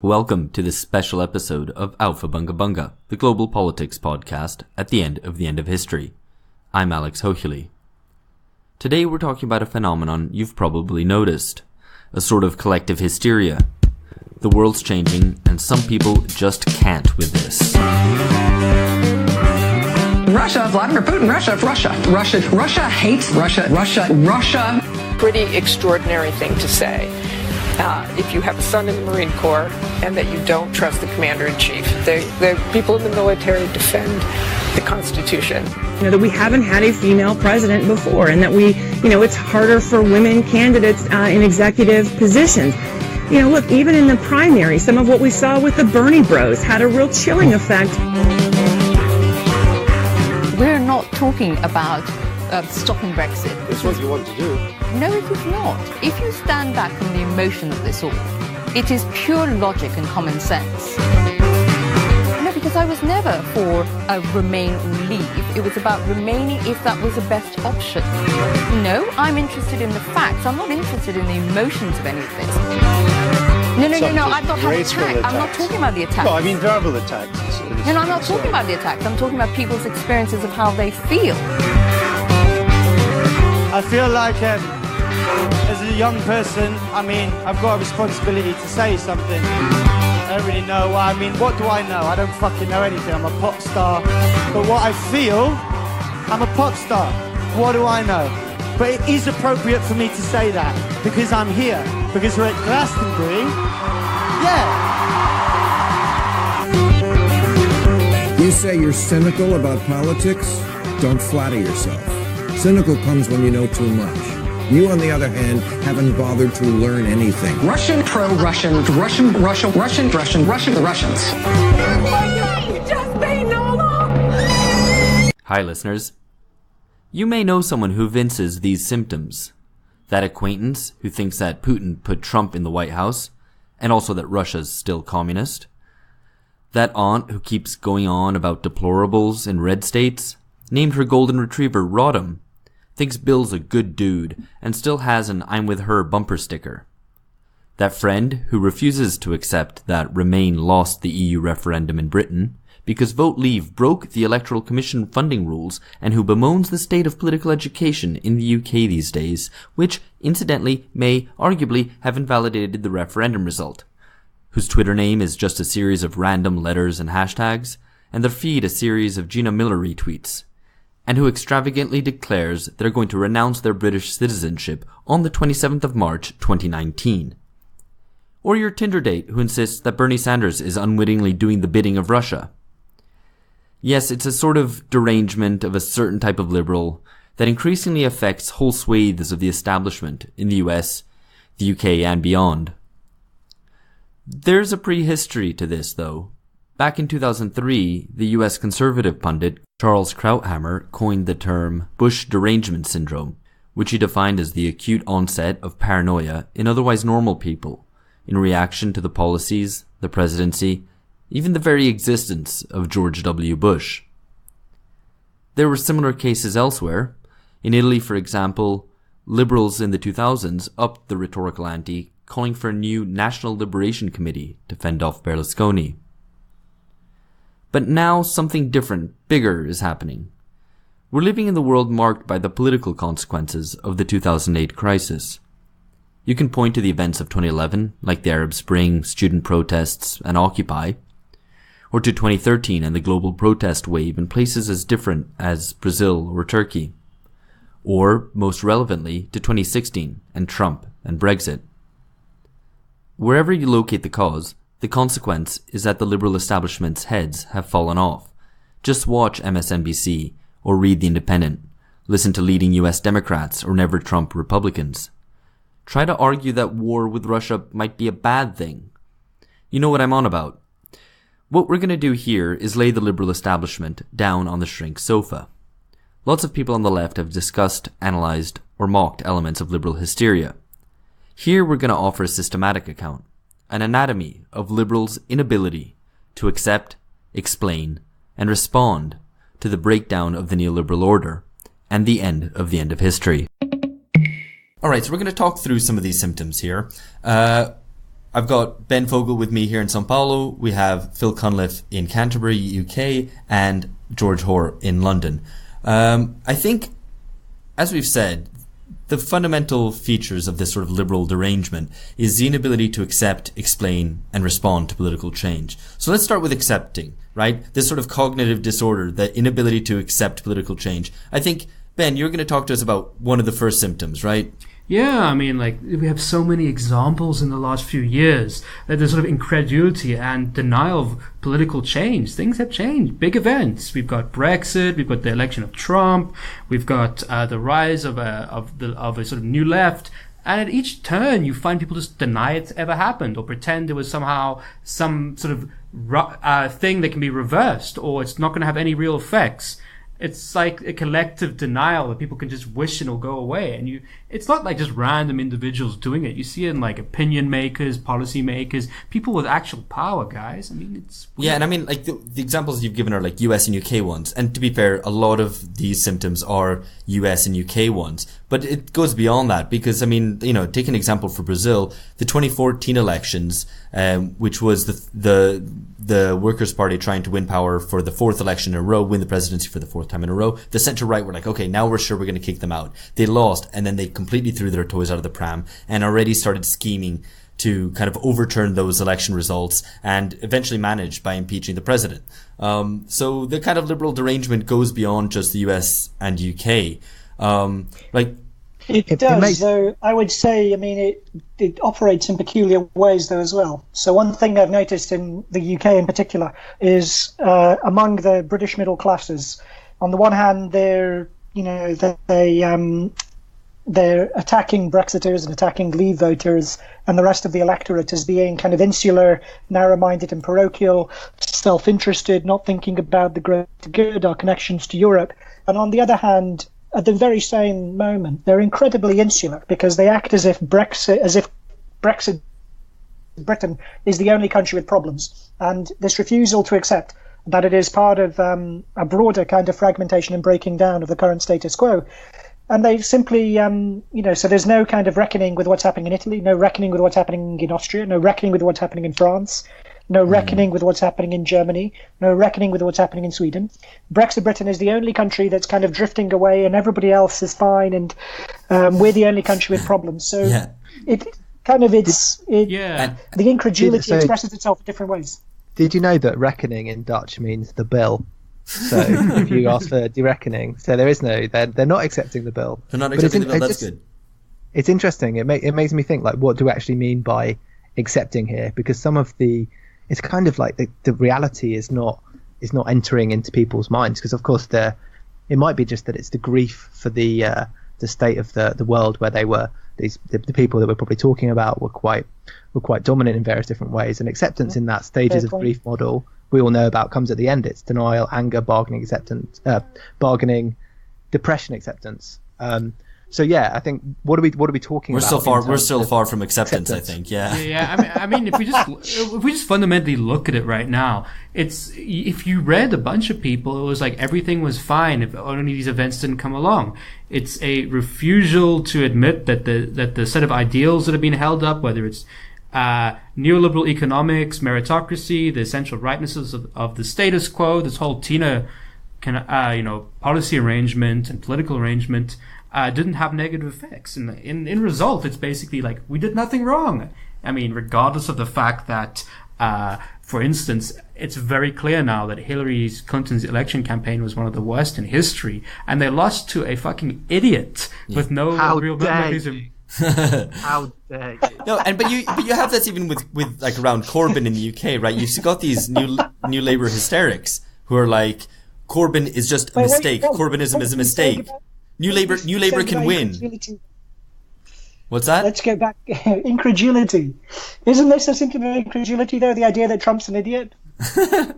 Welcome to this special episode of Alpha Bunga Bunga, the global politics podcast at the end of history. I'm Alex Hochuli. Today we're talking about a phenomenon you've probably noticed, a sort of collective hysteria. The world's changing and some people just can't with this. Russia, Vladimir Putin, Russia hates Russia. Pretty extraordinary thing to say. If you have a son in the Marine Corps and that you don't trust the commander-in-chief. The people in the military defend the Constitution. That we haven't had a female president before, and that it's harder for women candidates in executive positions. Look, even in the primary, some of what we saw with the Bernie bros had a real chilling effect. We're not talking about stopping Brexit. It's what you want to do. No, it is not. If you stand back from the emotion of this all, it is pure logic and common sense. No, because I was never for a remain or leave. It was about remaining if that was the best option. No, I'm interested in the facts. I'm not interested in the emotions of any of this. No, I've not had attack. I'm not talking about the attacks. No, I mean verbal attacks. No, I'm not talking about the attacks. I'm talking about people's experiences of how they feel. I feel like as a young person, I've got a responsibility to say something. I don't really know. What do I know? I don't fucking know anything. I'm a pop star. But what I feel, I'm a pop star. What do I know? But it is appropriate for me to say that because I'm here. Because we're at Glastonbury. Yeah. You say you're cynical about politics? Don't flatter yourself. Cynical comes when you know too much. You, on the other hand, haven't bothered to learn anything. Russian, pro-Russian, the Russians. Hi listeners. You may know someone who evinces these symptoms. That acquaintance who thinks that Putin put Trump in the White House, and also that Russia's still communist. That aunt who keeps going on about deplorables in red states, named her golden retriever Rodham, thinks Bill's a good dude, and still has an I'm with her bumper sticker. That friend who refuses to accept that Remain lost the EU referendum in Britain because Vote Leave broke the Electoral Commission funding rules, and who bemoans the state of political education in the UK these days, which, incidentally, may arguably have invalidated the referendum result. Whose Twitter name is just a series of random letters and hashtags, and their feed a series of Gina Miller retweets. And who extravagantly declares they're going to renounce their British citizenship on the 27th of March 2019. Or your Tinder date who insists that Bernie Sanders is unwittingly doing the bidding of Russia. Yes, it's a sort of derangement of a certain type of liberal that increasingly affects whole swathes of the establishment in the US, the UK and beyond. There's a prehistory to this though. Back in 2003, the US conservative pundit Charles Krauthammer coined the term Bush derangement syndrome, which he defined as the acute onset of paranoia in otherwise normal people, in reaction to the policies, the presidency, even the very existence of George W. Bush. There were similar cases elsewhere. In Italy, for example, liberals in the 2000s upped the rhetorical ante, calling for a new National Liberation Committee to fend off Berlusconi. But now something different, bigger is happening. We're living in the world marked by the political consequences of the 2008 crisis. You can point to the events of 2011, like the Arab Spring, student protests, and Occupy, or to 2013 and the global protest wave in places as different as Brazil or Turkey, or, most relevantly, to 2016 and Trump and Brexit. Wherever you locate the cause, the consequence is that the liberal establishment's heads have fallen off. Just watch MSNBC or read The Independent, listen to leading US Democrats or never Trump Republicans. Try to argue that war with Russia might be a bad thing. You know what I'm on about. What we're going to do here is lay the liberal establishment down on the shrink sofa. Lots of people on the left have discussed, analyzed, or mocked elements of liberal hysteria. Here we're going to offer a systematic account. An anatomy of liberals' inability to accept, explain, and respond to the breakdown of the neoliberal order and the end of history. Alright, so we're going to talk through some of these symptoms here. I've got Ben Fogel with me here in São Paulo. We have Phil Cunliffe in Canterbury, UK, and George Hoare in London. I think, as we've said, the fundamental features of this sort of liberal derangement is the inability to accept, explain, and respond to political change. So let's start with accepting, right? This sort of cognitive disorder, the inability to accept political change. I think, Ben, you're going to talk to us about one of the first symptoms, right? Yeah, I mean, like, we have so many examples in the last few years that there's sort of incredulity and denial of political change. Things have changed. Big events. We've got Brexit. We've got the election of Trump. We've got the rise of a sort of new left. And at each turn, you find people just deny it ever happened or pretend it was somehow some sort of thing that can be reversed or it's not going to have any real effects. It's like a collective denial that people can just wish it'll go away. And it's not like just random individuals doing it. You see it in like opinion makers, policy makers, people with actual power, guys. I mean, it's weird. Yeah, and I mean, like, the examples you've given are like US and UK ones. And to be fair, a lot of these symptoms are US and UK ones. But it goes beyond that because, I mean, you know, take an example for Brazil, the 2014 elections, which was the Workers' Party trying to win power for the fourth election in a row, win the presidency for the fourth time in a row. The centre-right were like, okay, now we're sure we're going to kick them out. They lost, and then they completely threw their toys out of the pram and already started scheming to kind of overturn those election results and eventually managed by impeaching the president. So the kind of liberal derangement goes beyond just the US and UK. It does, though. I would say, I mean, it operates in peculiar ways, though, as well. So one thing I've noticed in the UK in particular is among the British middle classes, on the one hand, they're attacking Brexiters and attacking Leave voters and the rest of the electorate as being kind of insular, narrow-minded and parochial, self-interested, not thinking about the greater good, our connections to Europe. And on the other hand, at the very same moment, they're incredibly insular because they act as if Brexit Britain is the only country with problems. And this refusal to accept that it is part of a broader kind of fragmentation and breaking down of the current status quo. And they simply, so there's no kind of reckoning with what's happening in Italy, no reckoning with what's happening in Austria, no reckoning with what's happening in France, no reckoning with what's happening in Germany, no reckoning with what's happening in Sweden. Brexit Britain is the only country that's kind of drifting away and everybody else is fine and we're the only country with problems. So the incredulity expresses itself in different ways. Did you know that reckoning in Dutch means the bill? So if you ask for the reckoning, so there is no, they're not accepting the bill. They're not accepting the bill, that's good. It's interesting. It makes me think, like, what do we actually mean by accepting here? Because some of it's kind of like the reality is not entering into people's minds, because of course it might be just that it's the grief for the state of the world where they were the people that we're probably talking about were quite dominant in various different ways, and acceptance in that stages of grief model we all know about comes at the end. It's denial, anger, bargaining, acceptance, depression, acceptance. So yeah, I think what are we talking about? We're still far from acceptance. I think. Yeah. I mean, if we just fundamentally look at it right now, it's, if you read a bunch of people, it was like everything was fine if only these events didn't come along. It's a refusal to admit that the set of ideals that have been held up, whether it's neoliberal economics, meritocracy, the essential rightnesses of the status quo, this whole policy arrangement and political arrangement, didn't have negative effects. And in result, it's basically like we did nothing wrong. I mean, regardless of the fact that, for instance, it's very clear now that Hillary Clinton's election campaign was one of the worst in history, and they lost to a fucking idiot with no real mechanism. How dare you? No, but you have this even with like around Corbyn in the UK, right? You've got these new Labour hysterics who are like, Corbyn is just a mistake. Corbynism is a mistake. New Labour can win. What's that? Let's go back. Incredulity. Isn't this a symptom of incredulity, though? The idea that Trump's an idiot?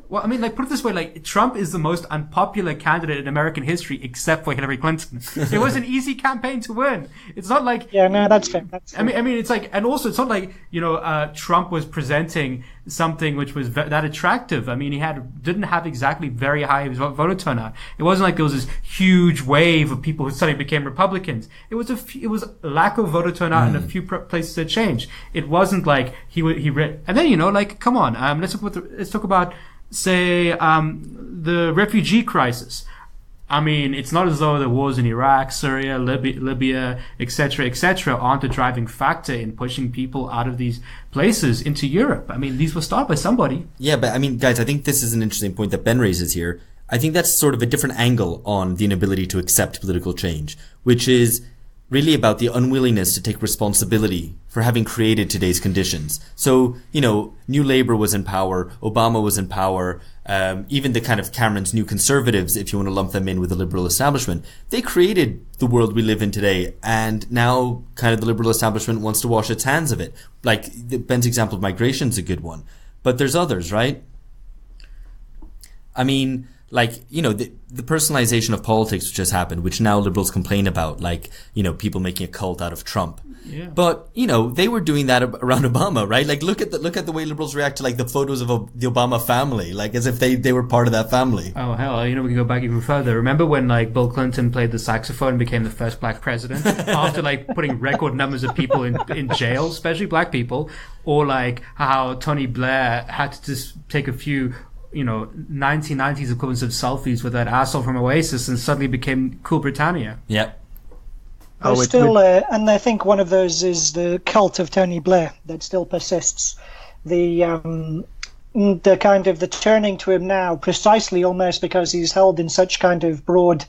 Well, I mean, like, put it this way, like, Trump is the most unpopular candidate in American history except for Hillary Clinton. It was an easy campaign to win. It's not like... Yeah, no, that's fair. I mean, it's like, and also it's not like, Trump was presenting something which was that attractive. I mean, he didn't have exactly very high voter turnout. It wasn't like there was this huge wave of people who suddenly became Republicans. It was lack of voter turnout in a few places that changed. It wasn't like and then like, come on, let's talk about say the refugee crisis. I mean, it's not as though the wars in Iraq, Syria, Libya, etc., aren't a driving factor in pushing people out of these places into Europe. I mean, these were started by somebody. Yeah, but I mean, guys, I think this is an interesting point that Ben raises here. I think that's sort of a different angle on the inability to accept political change, which is really about the unwillingness to take responsibility for having created today's conditions. So, New Labour was in power, Obama was in power, even the kind of Cameron's New Conservatives, if you want to lump them in with the liberal establishment, they created the world we live in today, and now kind of the liberal establishment wants to wash its hands of it. Like, Ben's example of migration is a good one. But there's others, right? I mean, like, the personalization of politics which has happened, which now liberals complain about, like, people making a cult out of Trump. Yeah. But, they were doing that around Obama, right? Like, look at the way liberals react to, like, the photos of the Obama family, like, as if they were part of that family. Oh, hell, we can go back even further. Remember when, like, Bill Clinton played the saxophone and became the first black president after, like, putting record numbers of people in jail, especially black people, or, like, how Tony Blair had to just take a few 1990s equivalents of selfies with that asshole from Oasis and suddenly became Cool Britannia. Yep. And I think one of those is the cult of Tony Blair that still persists. The kind of the turning to him now, precisely almost because he's held in such kind of held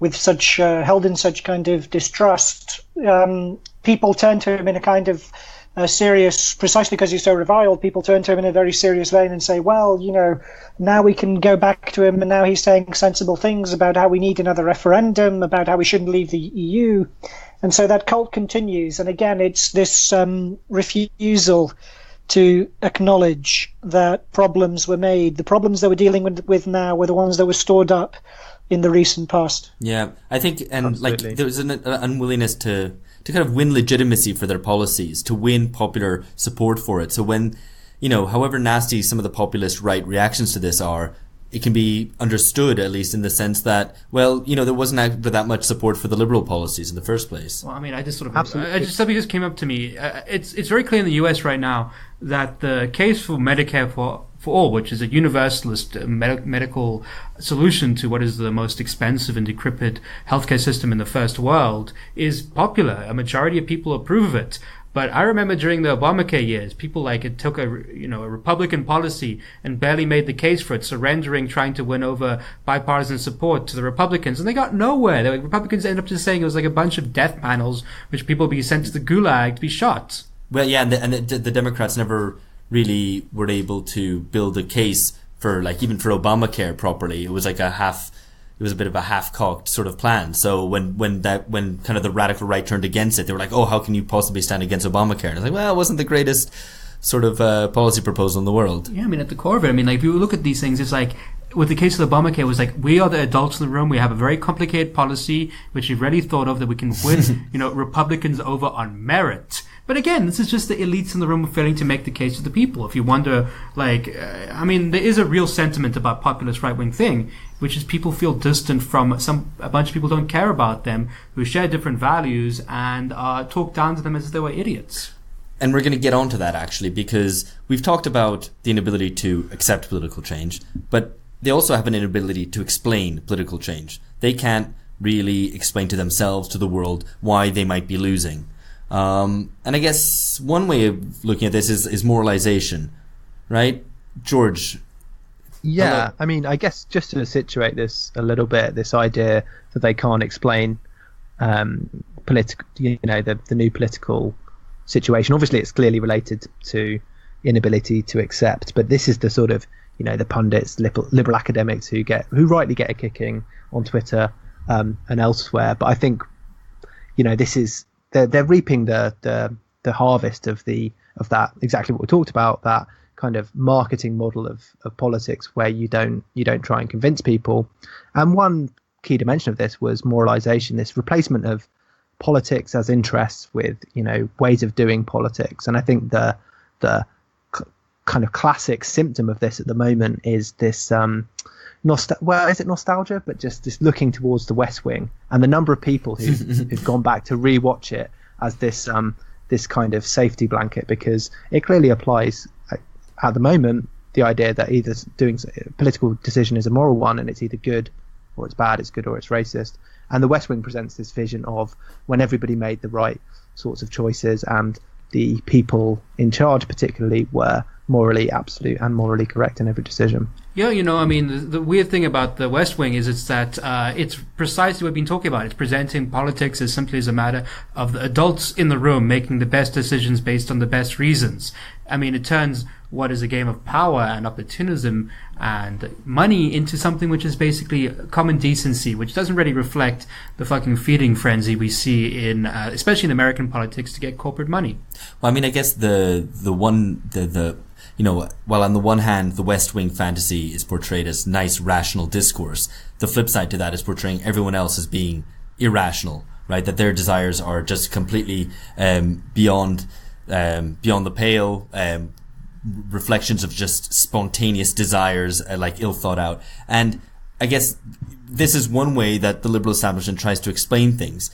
in such kind of distrust. People turn to him in a kind of serious, precisely because he's so reviled, people turn to him in a very serious vein and say, well, now we can go back to him, and now he's saying sensible things about how we need another referendum, about how we shouldn't leave the EU. And so that cult continues. And again, it's this refusal to acknowledge that problems were made. The problems that we're dealing with now were the ones that were stored up in the recent past. Yeah, I think, and Absolutely. like, there's an unwillingness to kind of win legitimacy for their policies, to win popular support for it. So when, however nasty some of the populist right reactions to this are, it can be understood, at least in the sense that, well, there wasn't that much support for the liberal policies in the first place. Well, I mean, Absolutely. Something just came up to me. It's very clear in the US right now that the case for Medicare for all, which is a universalist medical solution to what is the most expensive and decrepit healthcare system in the first world, is popular. A majority of people approve of it. But I remember during the Obamacare years, people it took a Republican policy and barely made the case for it, surrendering, trying to win over bipartisan support to the Republicans, and they got nowhere. The Republicans ended up just saying it was like a bunch of death panels, which people would be sent to the gulag to be shot. Well, yeah, and the Democrats never really were able to build a case for, like, even for Obamacare properly. It was like it was a bit of a half-cocked sort of plan. So when kind of the radical right turned against it, they were like, oh, how can you possibly stand against Obamacare? And it's like, well, it wasn't the greatest sort of policy proposal in the world. Yeah, I mean, at the core of it, I mean, like, if you look at these things, it's like, with the case of the Obamacare, it was like, we are the adults in the room. We have a very complicated policy, which we've really thought of, that we can win, Republicans over on merit. But again, this is just the elites in the room failing to make the case to the people. If you wonder, I mean, there is a real sentiment about populist right-wing thing, which is people feel distant from a bunch of people don't care about them, who share different values, and talk down to them as if they were idiots. And we're going to get onto that, actually, because we've talked about the inability to accept political change, but they also have an inability to explain political change. They can't really explain to themselves, to the world, why they might be losing. And I guess one way of looking at this is moralisation, right? George? Yeah, I mean, I guess just to situate this a little bit, this idea that they can't explain political, the new political situation. Obviously, it's clearly related to inability to accept, but this is the sort of, the pundits, liberal academics who rightly get a kicking on Twitter and elsewhere. But I think, this is they're reaping the harvest of that, exactly what we talked about, that kind of marketing model of politics where you don't try and convince people. And one key dimension of this was moralisation, this replacement of politics as interests with ways of doing politics. And I think the kind of classic symptom of this at the moment is this is it nostalgia, but just this looking towards the West Wing, and the number of people who've gone back to rewatch it as this kind of safety blanket, because it clearly applies at the moment the idea that either doing a political decision is a moral one and it's either good or it's bad, it's good or it's racist. And the West Wing presents this vision of when everybody made the right sorts of choices and the people in charge particularly were morally absolute and morally correct in every decision. Yeah, I mean, the weird thing about the West Wing is it's that it's precisely what we've been talking about. It's presenting politics as simply as a matter of the adults in the room making the best decisions based on the best reasons. I mean, it turns what is a game of power and opportunism and money into something which is basically common decency, which doesn't really reflect the fucking feeding frenzy we see in, especially in American politics, to get corporate money. Well, I mean, I guess while on the one hand, the West Wing fantasy is portrayed as nice, rational discourse, the flip side to that is portraying everyone else as being irrational, right? That their desires are just completely beyond the pale, reflections of just spontaneous desires, like ill thought out. And I guess this is one way that the liberal establishment tries to explain things.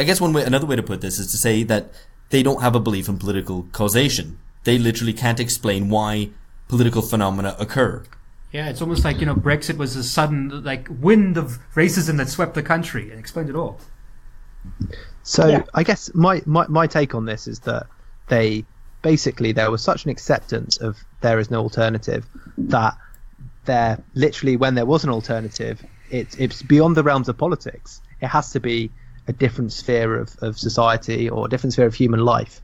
I guess another way to put this is to say that they don't have a belief in political causation. They literally can't explain why political phenomena occur. Yeah, it's almost like, Brexit was a sudden, wind of racism that swept the country and explained it all. So yeah. I guess my take on this is that there was such an acceptance of there is no alternative that when there was an alternative, it's beyond the realms of politics. It has to be a different sphere of society or a different sphere of human life.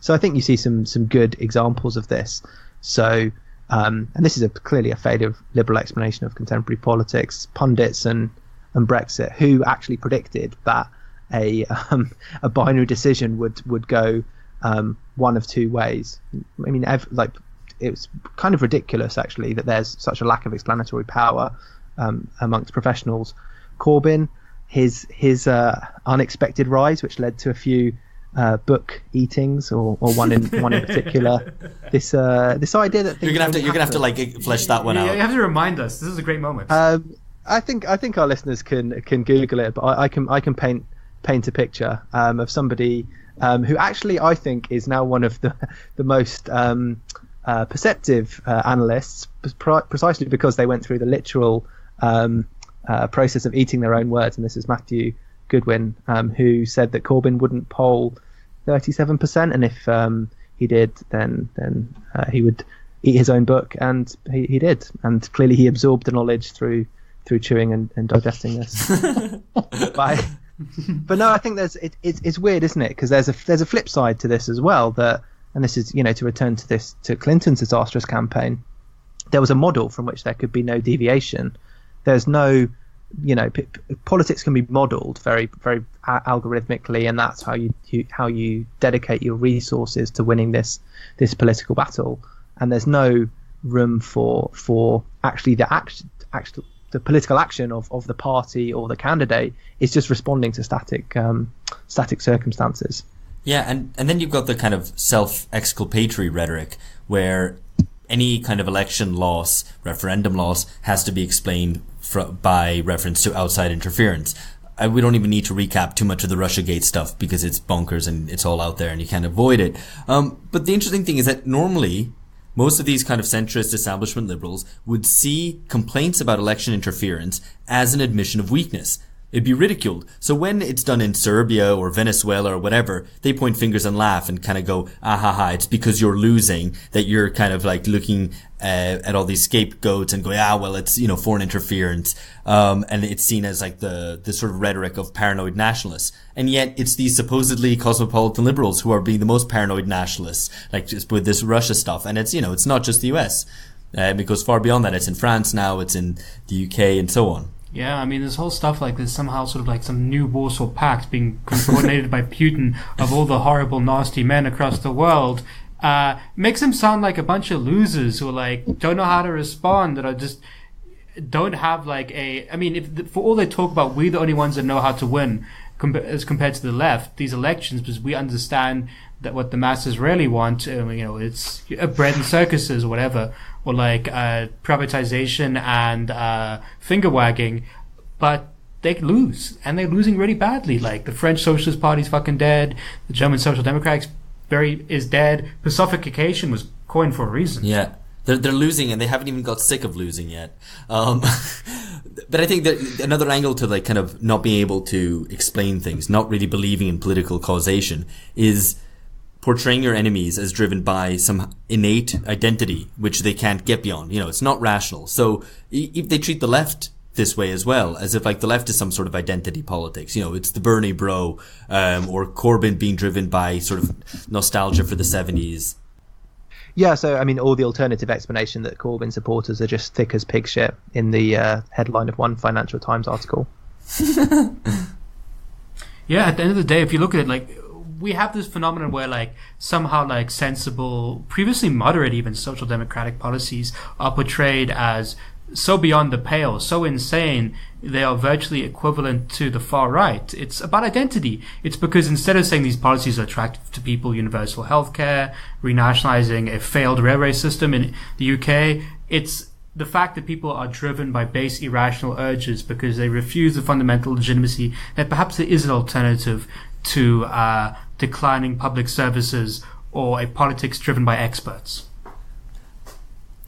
So I think you see some good examples of this. So, and this is clearly a failure of liberal explanation of contemporary politics. Pundits and Brexit, who actually predicted that a binary decision would go one of two ways. I mean, it was kind of ridiculous actually that there's such a lack of explanatory power amongst professionals. Corbyn, his unexpected rise, which led to a few book eatings, or one in particular. This idea that you're gonna have to flesh that one out. You have to remind us. This is a great moment. I think our listeners can Google it, but I can paint a picture of somebody who actually I think is now one of the most perceptive analysts, precisely because they went through the literal process of eating their own words. And this is Matthew Goodwin, who said that Corbyn wouldn't poll 37%, and if he did, then he would eat his own book, and he did. And clearly he absorbed the knowledge through chewing and digesting this. But no, I think it's weird, isn't it? Because there's a flip side to this as well. And this is, to return to Clinton's disastrous campaign. There was a model from which there could be no deviation. There's no, politics can be modelled very, very algorithmically, and that's how you dedicate your resources to winning this political battle. And there's no room for actually the political action of the party or the candidate is just responding to static circumstances. Yeah, and then you've got the kind of self-exculpatory rhetoric where any kind of election loss, referendum loss, has to be explained by reference to outside interference. We don't even need to recap too much of the Russiagate stuff because it's bonkers and it's all out there and you can't avoid it. But the interesting thing is that normally most of these kind of centrist establishment liberals would see complaints about election interference as an admission of weakness. It'd be ridiculed. So when it's done in Serbia or Venezuela or whatever, they point fingers and laugh and kind of go, it's because you're losing that you're kind of looking at all these scapegoats and going, well, it's, foreign interference. And it's seen as the sort of rhetoric of paranoid nationalists. And yet it's these supposedly cosmopolitan liberals who are being the most paranoid nationalists, just with this Russia stuff. And it's, it's not just the US. It goes far beyond that. It's in France now, it's in the UK and so on. Yeah, I mean, this whole stuff there's somehow sort of some new Warsaw Pact being coordinated by Putin of all the horrible, nasty men across the world, makes them sound like a bunch of losers who don't know how to respond, that are just don't have for all they talk about, we're the only ones that know how to win as compared to the left, these elections, because we understand that what the masses really want, it's bread and circuses or whatever, or like privatization and finger wagging, but they lose, and they're losing really badly. Like the French Socialist Party's fucking dead, the German Social Democrats is dead. Personification was coined for a reason. Yeah. They're losing, and they haven't even got sick of losing yet. But I think that another angle to like kind of not being able to explain things, not really believing in political causation, is portraying your enemies as driven by some innate identity which they can't get beyond. It's not rational. So if they treat the left this way as well, as if like the left is some sort of identity politics. It's the Bernie bro, or Corbyn being driven by sort of nostalgia for the 70s. Yeah, so I mean, all the alternative explanation that Corbyn supporters are just thick as pig shit in the headline of one Financial Times article. Yeah, at the end of the day, if you look at it, like, we have this phenomenon where like somehow like sensible, previously moderate even social democratic policies are portrayed as so beyond the pale, so insane, they are virtually equivalent to the far right. It's about identity. It's because instead of saying these policies are attractive to people, universal healthcare, renationalizing a failed railway system in the UK, it's the fact that people are driven by base irrational urges because they refuse the fundamental legitimacy that perhaps there is an alternative to declining public services or a politics driven by experts.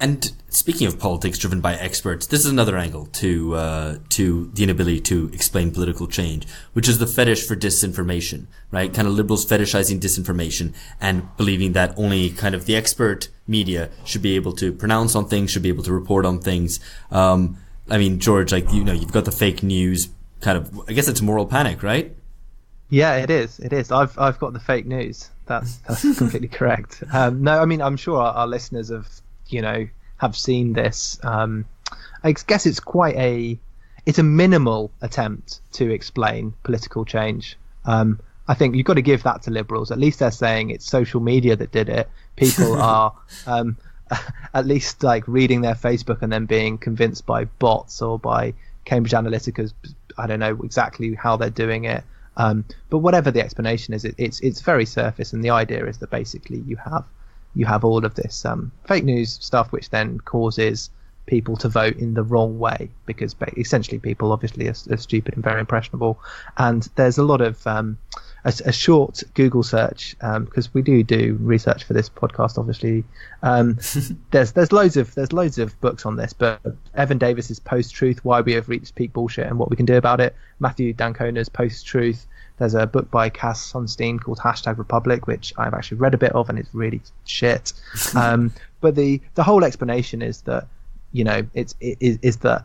And speaking of politics driven by experts, this is another angle to the inability to explain political change, which is the fetish for disinformation, right? Kind of liberals fetishizing disinformation and believing that only kind of the expert media should be able to pronounce on things, should be able to report on things. I mean, George, like, you've got the fake news kind of, I guess it's moral panic, right? Yeah, it is. I've got the fake news. That's completely correct. No, I mean, I'm sure our listeners have seen this. I guess it's a minimal attempt to explain political change. I think you've got to give that to liberals. At least they're saying it's social media that did it. People are at least like reading their Facebook and then being convinced by bots or by Cambridge Analytica's. I don't know exactly how they're doing it. But whatever the explanation is, it's very surface, and the idea is that basically you have all of this fake news stuff, which then causes people to vote in the wrong way, because essentially people obviously are stupid and very impressionable. And there's a lot of a short Google search, because we do research for this podcast, obviously. There's loads of books on this, but Evan Davis's Post-Truth: Why We Have Reached Peak Bullshit and What We Can Do About It. Matthew Dancona's Post-Truth. There's a book by Cass Sunstein called #Republic, which I've actually read a bit of, and it's really shit. But the whole explanation is that is that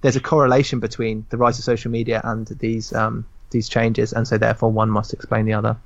there's a correlation between the rise of social media and these changes, and so therefore one must explain the other.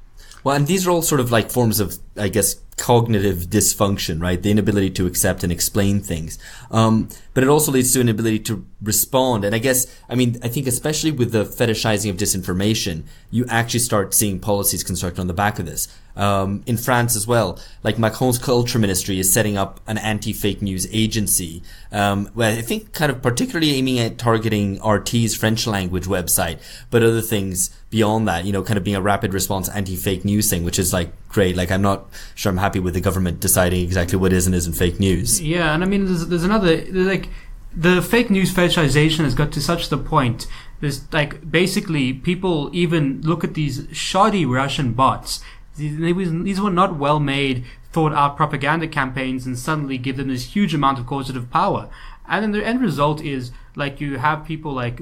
Well, and these are all sort of like forms of, I guess, cognitive dysfunction, right? The inability to accept and explain things. But it also leads to an ability to respond. And I think especially with the fetishizing of disinformation, you actually start seeing policies constructed on the back of this. In France as well, like Macron's culture ministry is setting up an anti-fake news agency, where I think kind of particularly aiming at targeting RT's French language website, but other things beyond that, kind of being a rapid response anti-fake news thing, which is like great. Like, I'm not sure I'm happy with the government deciding exactly what is and isn't fake news. Yeah, and I mean, there's another, like, the fake news fetishization has got to such the point. There's like, basically people even look at these shoddy Russian bots. These were not well-made, thought-out propaganda campaigns, and suddenly give them this huge amount of causative power. And then the end result is, like, you have people, like,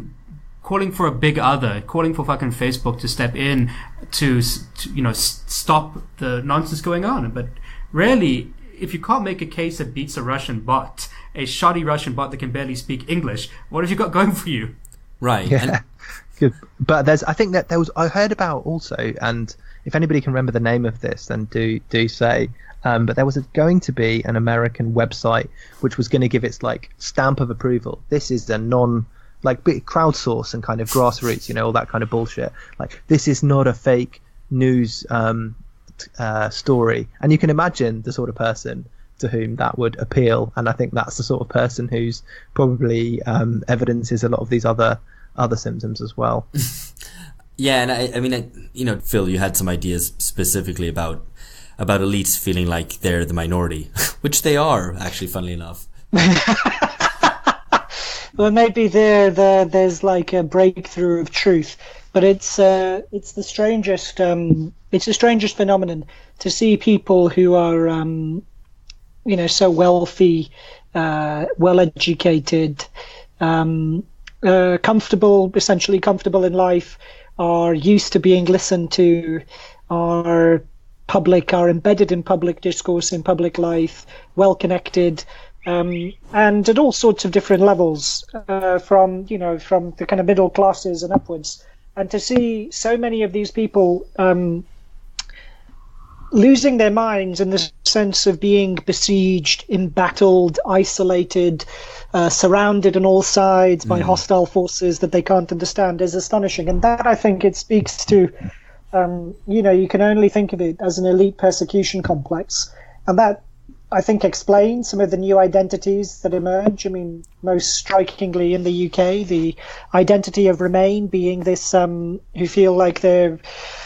calling for a big other, calling for fucking Facebook to step in to stop the nonsense going on. But really, if you can't make a case that beats a Russian bot, a shoddy Russian bot that can barely speak English, what have you got going for you? Right. Yeah. Good. But I heard about also, and if anybody can remember the name of this, then do say. But there was going to be an American website which was going to give its like stamp of approval. This is a crowdsource and kind of grassroots, all that kind of bullshit. Like, this is not a fake news story. And you can imagine the sort of person to whom that would appeal. And I think that's the sort of person who's probably evidences a lot of these other symptoms as well. Yeah, and I mean, Phil, you had some ideas specifically about elites feeling like they're the minority, which they are, actually, funnily enough. Well, maybe there's like a breakthrough of truth, but it's the strangest phenomenon to see people who are so wealthy, well educated, essentially comfortable in life, are used to being listened to, are embedded in public discourse, in public life, well connected, and at all sorts of different levels, from the kind of middle classes and upwards. And to see so many of these people losing their minds in the sense of being besieged, embattled, isolated, surrounded on all sides by hostile forces that they can't understand is astonishing. And that, I think, it speaks to, you can only think of it as an elite persecution complex. And that, I think, explains some of the new identities that emerge. I mean, most strikingly in the UK, the identity of Remain being this, who feel like they're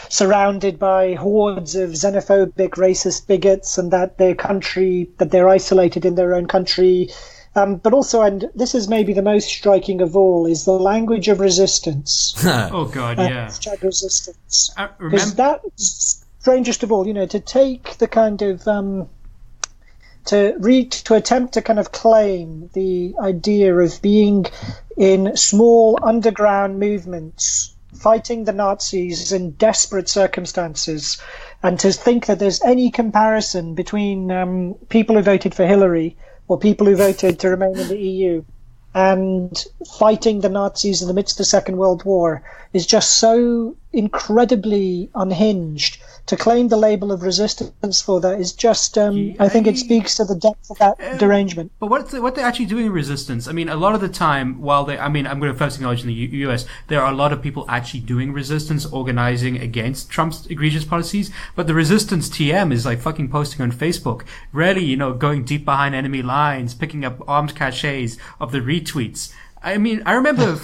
surrounded by hordes of xenophobic, racist bigots, and that they're isolated in their own country. But also, and this is maybe the most striking of all, is the language of resistance. Oh God, yeah. Hashtag resistance. Because that's strangest of all, to take the kind of to attempt to kind of claim the idea of being in small underground movements, fighting the Nazis in desperate circumstances, and to think that there's any comparison between people who voted for Hillary or people who voted to remain in the EU and fighting the Nazis in the midst of the Second World War is just so incredibly unhinged. To claim the label of resistance for that is just, I think it speaks to the depth of that derangement. But what they're actually doing in resistance, I mean, a lot of the time, I'm going to first acknowledge in the US, there are a lot of people actually doing resistance, organizing against Trump's egregious policies, but the resistance TM is like fucking posting on Facebook, rarely, going deep behind enemy lines, picking up armed caches of the retweets. I mean, I remember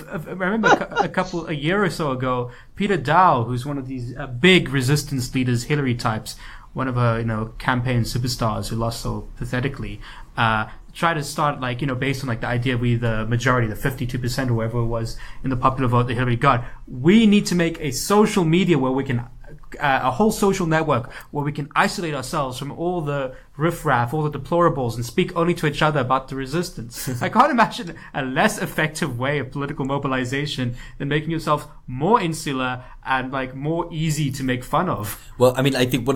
a year or so ago, Peter Dow, who's one of these big resistance leaders, Hillary types, one of her, campaign superstars who lost so pathetically, tried to start based on the idea we the majority, the 52% or whatever it was in the popular vote that Hillary got. We need to make a social media where we can, a whole social network where we can isolate ourselves from all the riffraff, all the deplorables, and speak only to each other about the resistance. I can't imagine a less effective way of political mobilization than making yourself more insular and more easy to make fun of. Well, I mean, I think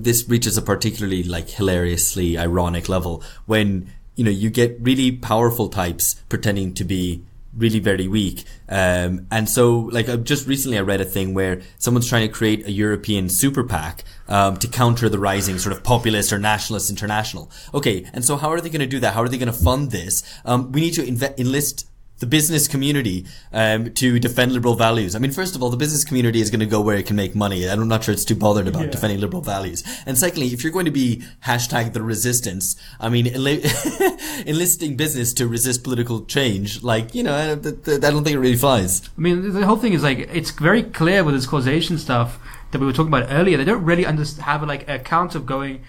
this reaches a particularly hilariously ironic level when, you get really powerful types pretending to be really very weak. And so just recently I read a thing where someone's trying to create a European super PAC to counter the rising sort of populist or nationalist international. Okay, and so how are they going to do that? How are they going to fund this? We need to enlist the business community to defend liberal values. I mean, first of all, the business community is going to go where it can make money. I'm not sure it's too bothered about defending liberal values. And secondly, if you're going to be hashtag the resistance, I mean, enlisting business to resist political change, I don't think it really flies. I mean, the whole thing is it's very clear with this causation stuff that we were talking about earlier. They don't really have a account of going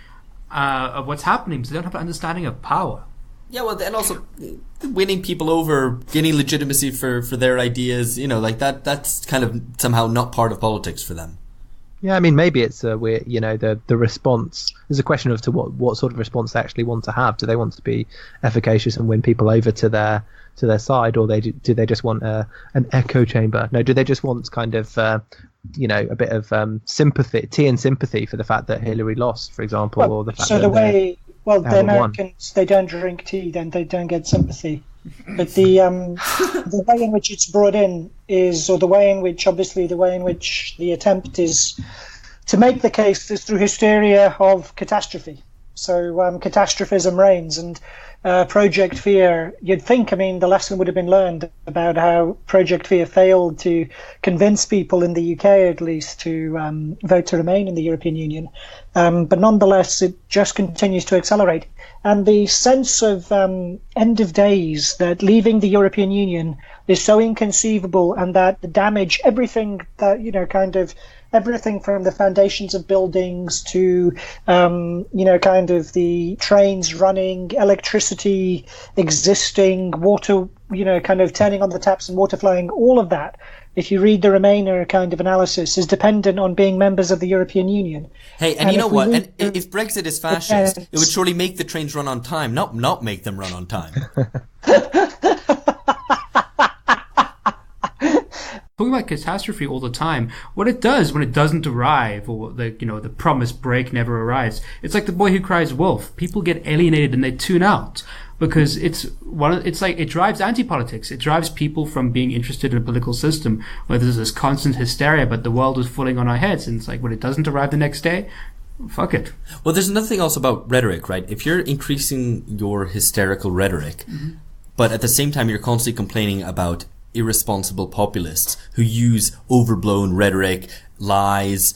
of what's happening, because they don't have an understanding of power. Yeah, well, and also winning people over, gaining legitimacy for their ideas, that's kind of somehow not part of politics for them. Yeah, I mean, maybe it's the response. There's a question of what sort of response they actually want to have. Do they want to be efficacious and win people over to their side, or do they just want an echo chamber? No, do they just want kind of a bit of sympathy, and sympathy for the fact that Hillary lost, for example, or the fact that the Americans, they don't drink tea, then they don't get sympathy. But the way in which it's brought in is, or the way in which the attempt is to make the case is through hysteria of catastrophe. So catastrophism reigns, and Project Fear, you'd think, the lesson would have been learned about how Project Fear failed to convince people in the UK, at least, to vote to remain in the European Union. But nonetheless, it just continues to accelerate. And the sense of end of days, that leaving the European Union is so inconceivable, and that the damage, everything that, everything from the foundations of buildings to, the trains running, electricity existing, water, turning on the taps and water flowing, all of that, if you read the Remainer analysis, is dependent on being members of the European Union. Hey, and you know what? And if Brexit is fascist, it would surely make the trains run on time, not make them run on time. Talking about catastrophe all the time, what it does when it doesn't arrive, or the promised break never arrives, it's like the boy who cries wolf. People get alienated and they tune out because it drives anti-politics. It drives people from being interested in a political system where there's this constant hysteria, but the world is falling on our heads. And it's like when it doesn't arrive the next day, fuck it. Well, there's another thing also about rhetoric, right? If you're increasing your hysterical rhetoric, but at the same time you're constantly complaining about irresponsible populists who use overblown rhetoric, lies,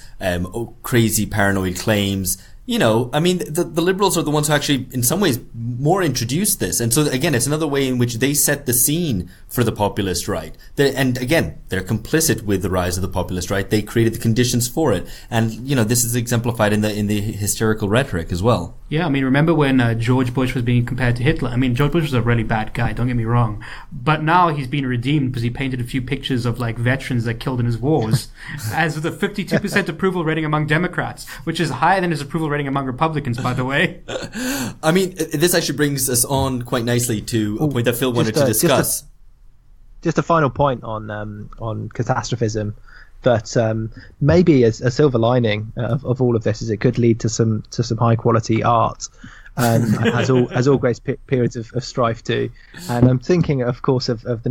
crazy paranoid claims. The liberals are the ones who actually, in some ways, more introduced this. And so, again, it's another way in which they set the scene for the populist right. And again, they're complicit with the rise of the populist right. They created the conditions for it. And, this is exemplified in the hysterical rhetoric as well. Yeah, remember when George Bush was being compared to Hitler? George Bush was a really bad guy, don't get me wrong. But now he's been redeemed because he painted a few pictures of, veterans that killed in his wars, as with a 52% approval rating among Democrats, which is higher than his approval rating among Republicans, by the way. This actually brings us on quite nicely to a point that Phil wanted to discuss. Just a final point on catastrophism. That maybe a silver lining of all of this is it could lead to some high quality art, as all great periods of strife do. And I'm thinking, of course, of the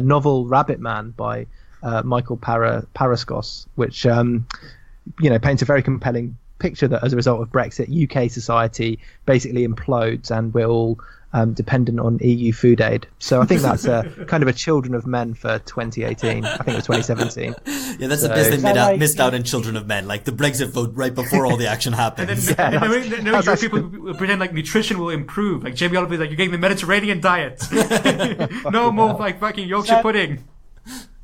novel Rabbit Man by Michael Paraskos, which paints a very compelling picture that as a result of Brexit, UK society basically implodes and we're all dependent on EU food aid. So I think that's a kind of a Children of Men for 2018. I think it was 2017. Yeah, that's the best they missed out in Children of Men, like the Brexit vote right before all the action happened. And then people pretend like nutrition will improve. Like Jamie Oliver's like, you're getting the Mediterranean diet. No more fucking Yorkshire pudding.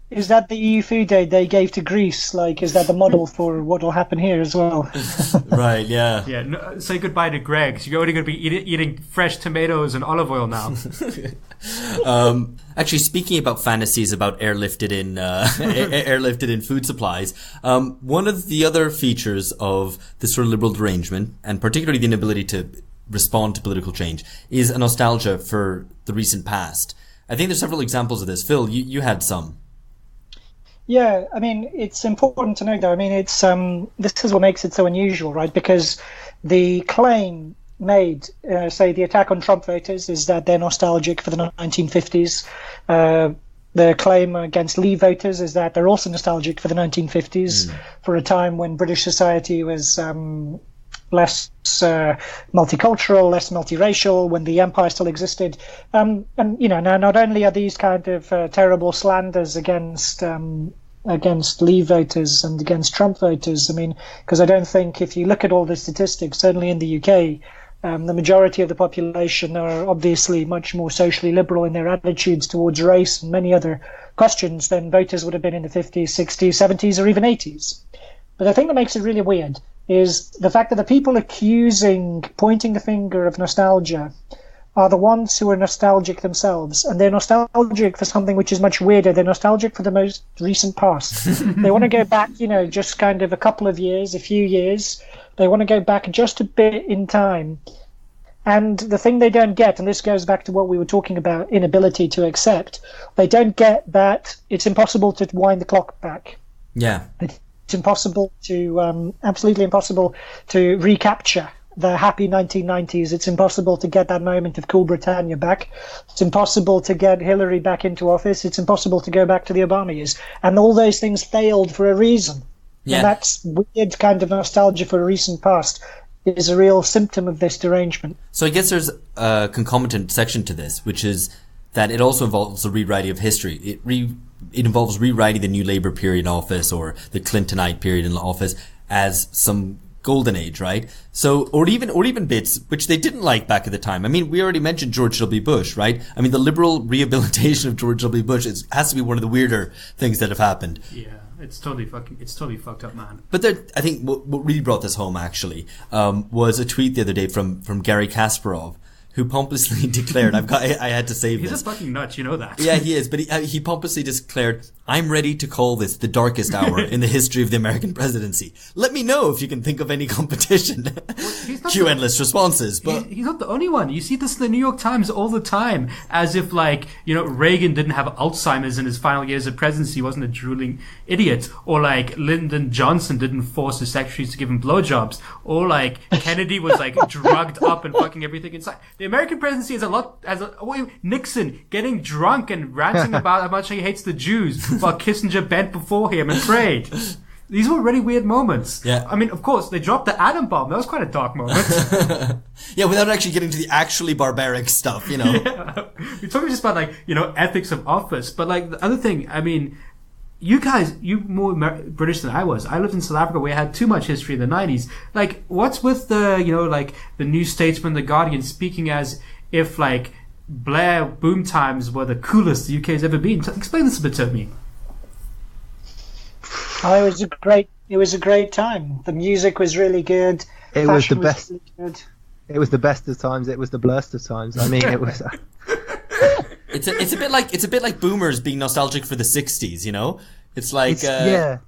Is that the EU food aid they gave to Greece? Is that the model for what will happen here as well? Right, yeah. Yeah, no, say goodbye to Greg's. You're only going to be eating fresh tomatoes and olive oil now. Actually, speaking about fantasies about airlifted in food supplies, one of the other features of this sort of liberal derangement, and particularly the inability to respond to political change, is a nostalgia for the recent past. I think there's several examples of this. Phil, you had some. Yeah, it's important to note, though. It's this is what makes it so unusual, right? Because the claim made, say, the attack on Trump voters is that they're nostalgic for the 1950s. The claim against Leave voters is that they're also nostalgic for the 1950s, for a time when British society was less multicultural, less multiracial, when the empire still existed. And now not only are these kind of terrible slanders against Leave voters and against Trump voters, because I don't think, if you look at all the statistics, certainly in the UK, the majority of the population are obviously much more socially liberal in their attitudes towards race and many other questions than voters would have been in the 50s, 60s, 70s, or even 80s. But the thing that makes it really weird is the fact that the people pointing the finger of nostalgia are the ones who are nostalgic themselves, and they're nostalgic for something which is much weirder. They're nostalgic for the most recent past. They want to go back, just kind of a few years. They want to go back just a bit in time. And the thing they don't get, and this goes back to what we were talking about, inability to accept, they don't get that it's impossible to wind the clock back. Yeah. It's impossible to, absolutely impossible to recapture the happy 1990s. It's impossible to get that moment of cool Britannia back. It's impossible to get Hillary back into office. It's impossible to go back to the Obama years. And all those things failed for a reason. Yeah. And that's weird kind of nostalgia for a recent past. is a real symptom of this derangement. So I guess there's a concomitant section to this, which is that it also involves a rewriting of history. It involves rewriting the New Labour period in office or the Clintonite period in office as some golden age, right? So, or even bits which they didn't like back at the time. I mean, we already mentioned George W. Bush, right? I mean, the liberal rehabilitation of George W. Bush has to be one of the weirder things that have happened. Yeah, it's totally fucked up, man. But I think what really brought this home actually was a tweet the other day from Garry Kasparov, who pompously declared, I had to save this. He's a fucking nut, you know that. Yeah, he is. But he pompously declared, I'm ready to call this the darkest hour in the history of the American presidency. Let me know if you can think of any competition. Well, cue endless responses. But he's not the only one. You see this in the New York Times all the time, as if Reagan didn't have Alzheimer's in his final years of presidency, he wasn't a drooling idiot, or Lyndon Johnson didn't force his secretaries to give him blowjobs, or Kennedy was drugged up and fucking everything inside. The American presidency Nixon getting drunk and ranting about how much he hates the Jews while Kissinger bent before him and prayed. These were really weird moments. Yeah. I mean, of course, they dropped the atom bomb. That was quite a dark moment. Yeah, without actually getting to the actually barbaric stuff, you know. Yeah. We're talking just about ethics of office. But the other thing, I mean, you guys, you more British than I was. I lived in South Africa where I had too much history in the 90s. What's with the, the New Statesman, the Guardian speaking as if Blair boom times were the coolest the UK has ever been? Explain this a bit to me. Oh, it was a great time. The music was really good. It was the best. Really good. It was the best of times. It was the blurst of times. I mean, it was. It's a bit like boomers being nostalgic for the 60s, you know? It's yeah.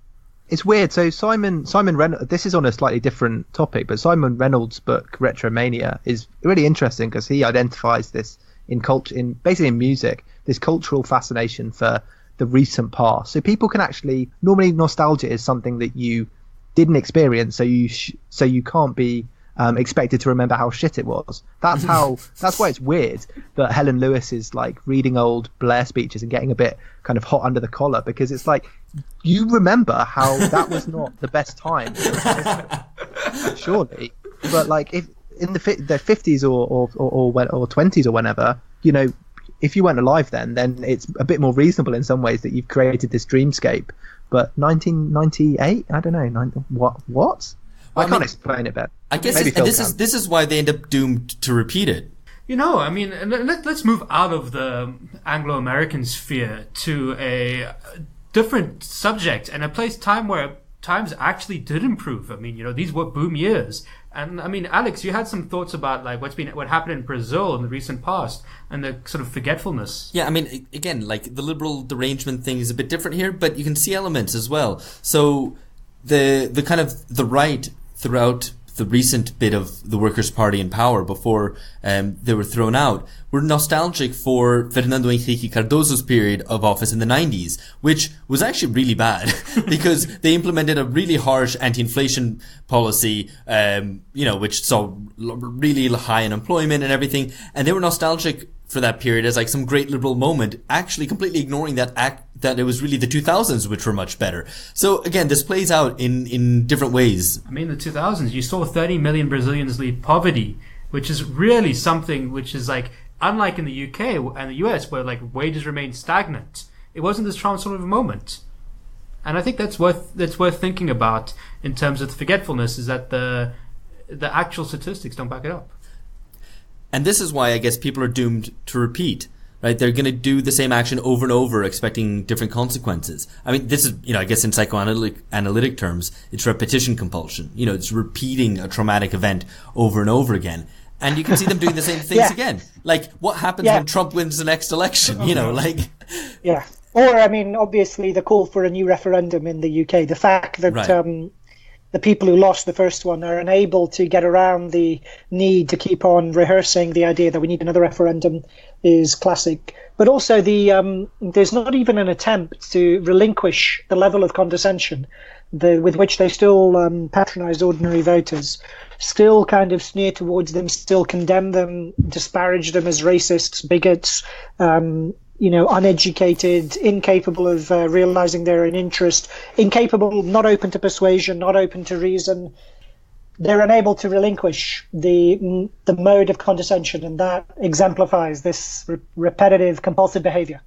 It's weird. So Simon Reynolds, this is on a slightly different topic, but Simon Reynolds' book Retromania is really interesting because he identifies this in culture, basically in music, this cultural fascination for the recent past. So people can actually, normally nostalgia is something that you didn't experience, so you can't be expected to remember how shit it was. That's why it's weird that Helen Lewis is reading old Blair speeches and getting a bit kind of hot under the collar, because it's you remember how that was not the best time, surely. But if in the 50s or 20s or whenever, if you weren't alive then it's a bit more reasonable in some ways that you've created this dreamscape. But 1998, I don't know, what? Well, I can't explain it better. I guess this is why they end up doomed to repeat it. I mean, let's move out of the Anglo-American sphere to a different subject and a time where times actually did improve. I mean, these were boom years. And I mean, Alex, you had some thoughts about what happened in Brazil in the recent past and the sort of forgetfulness. Yeah, I mean, again, the liberal derangement thing is a bit different here, but you can see elements as well. So the kind of the right throughout the recent bit of the Workers' Party in power before they were thrown out, were nostalgic for Fernando Henrique Cardoso's period of office in the 90s, which was actually really bad because they implemented a really harsh anti-inflation policy, which saw really high unemployment and everything. And they were nostalgic for that period as some great liberal moment, actually completely ignoring that it was really the 2000s which were much better. So again, this plays out in different ways. I mean, the 2000s, you saw 30 million Brazilians leave poverty, which is really something which is unlike in the UK and the US where wages remain stagnant. It wasn't this transformative moment. And I think that's worth thinking about in terms of the forgetfulness, is that the actual statistics don't back it up. And this is why I guess people are doomed to repeat, right? They're going to do the same action over and over, expecting different consequences. I mean, this is, I guess in psychoanalytic terms, it's repetition compulsion. It's repeating a traumatic event over and over again. And you can see them doing the same things again. What happens when Trump wins the next election? Yeah. Or, I mean, obviously the call for a new referendum in the UK, the fact that the people who lost the first one are unable to get around the need to keep on rehearsing the idea that we need another referendum is classic. But also there's not even an attempt to relinquish the level of condescension with which they still patronize ordinary voters, still kind of sneer towards them, still condemn them, disparage them as racists, bigots, uneducated, incapable of realizing their own interest, incapable, not open to persuasion, not open to reason. they're unable to relinquish the mode of condescension, and that exemplifies this repetitive, compulsive behavior.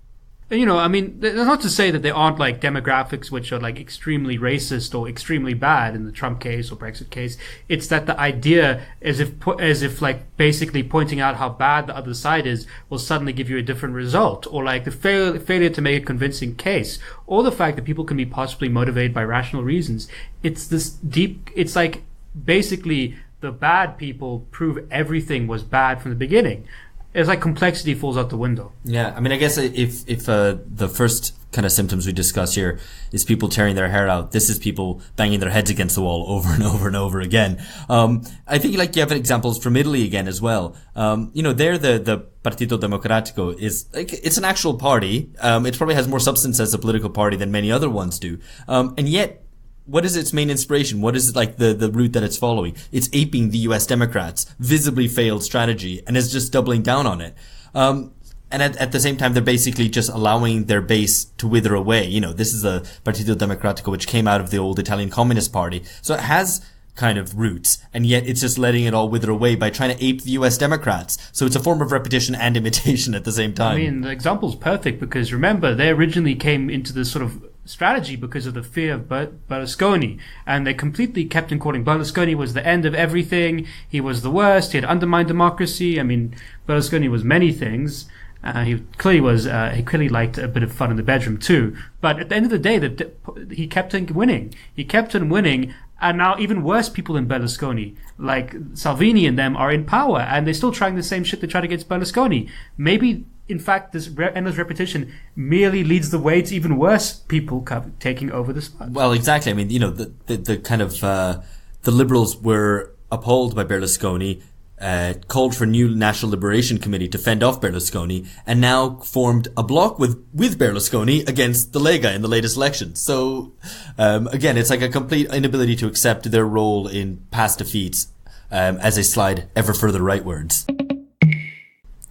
You know, I mean, that's not to say that there aren't like demographics which are like extremely racist or extremely bad in the Trump case or Brexit case. It's that the idea, as if like basically pointing out how bad the other side is, will suddenly give you a different result, or like the failure to make a convincing case, or the fact that people can be possibly motivated by rational reasons. It's this deep. It's like basically the bad people prove everything was bad from the beginning. It's like complexity falls out the window. Yeah, I mean, I guess if the first kind of symptoms we discuss here is people tearing their hair out, this is people banging their heads against the wall over and over and over again. I think like you have examples from Italy again as well. You know, there the Partito Democratico is like, it's an actual party. It probably has more substance as a political party than many other ones do. And yet, what is its main inspiration? What is like the route that it's following? It's aping the US Democrats' visibly failed strategy and is just doubling down on it. And at the same time, they're basically just allowing their base to wither away. You know, this is a Partito Democratico which came out of the old Italian Communist Party. So it has kind of roots, and yet it's just letting it all wither away by trying to ape the US Democrats. So it's a form of repetition and imitation at the same time. I mean, the example's perfect because remember, they originally came into this sort of strategy because of the fear of Berlusconi, and they completely kept on calling Berlusconi was the end of everything. He was the worst. He had undermined democracy. I mean, Berlusconi was many things. He clearly liked a bit of fun in the bedroom too. But at the end of the day, he kept on winning. He kept on winning. And now even worse people than Berlusconi, like Salvini and them, are in power, and they're still trying the same shit they tried against Berlusconi. Maybe, in fact, this endless repetition merely leads the way to even worse people taking over the spot. Well, exactly. I mean, you know, the kind of the liberals were appalled by Berlusconi, called for a new National Liberation Committee to fend off Berlusconi, and now formed a bloc with Berlusconi against the Lega in the latest election. So, again, it's like a complete inability to accept their role in past defeats, as they slide ever further rightwards.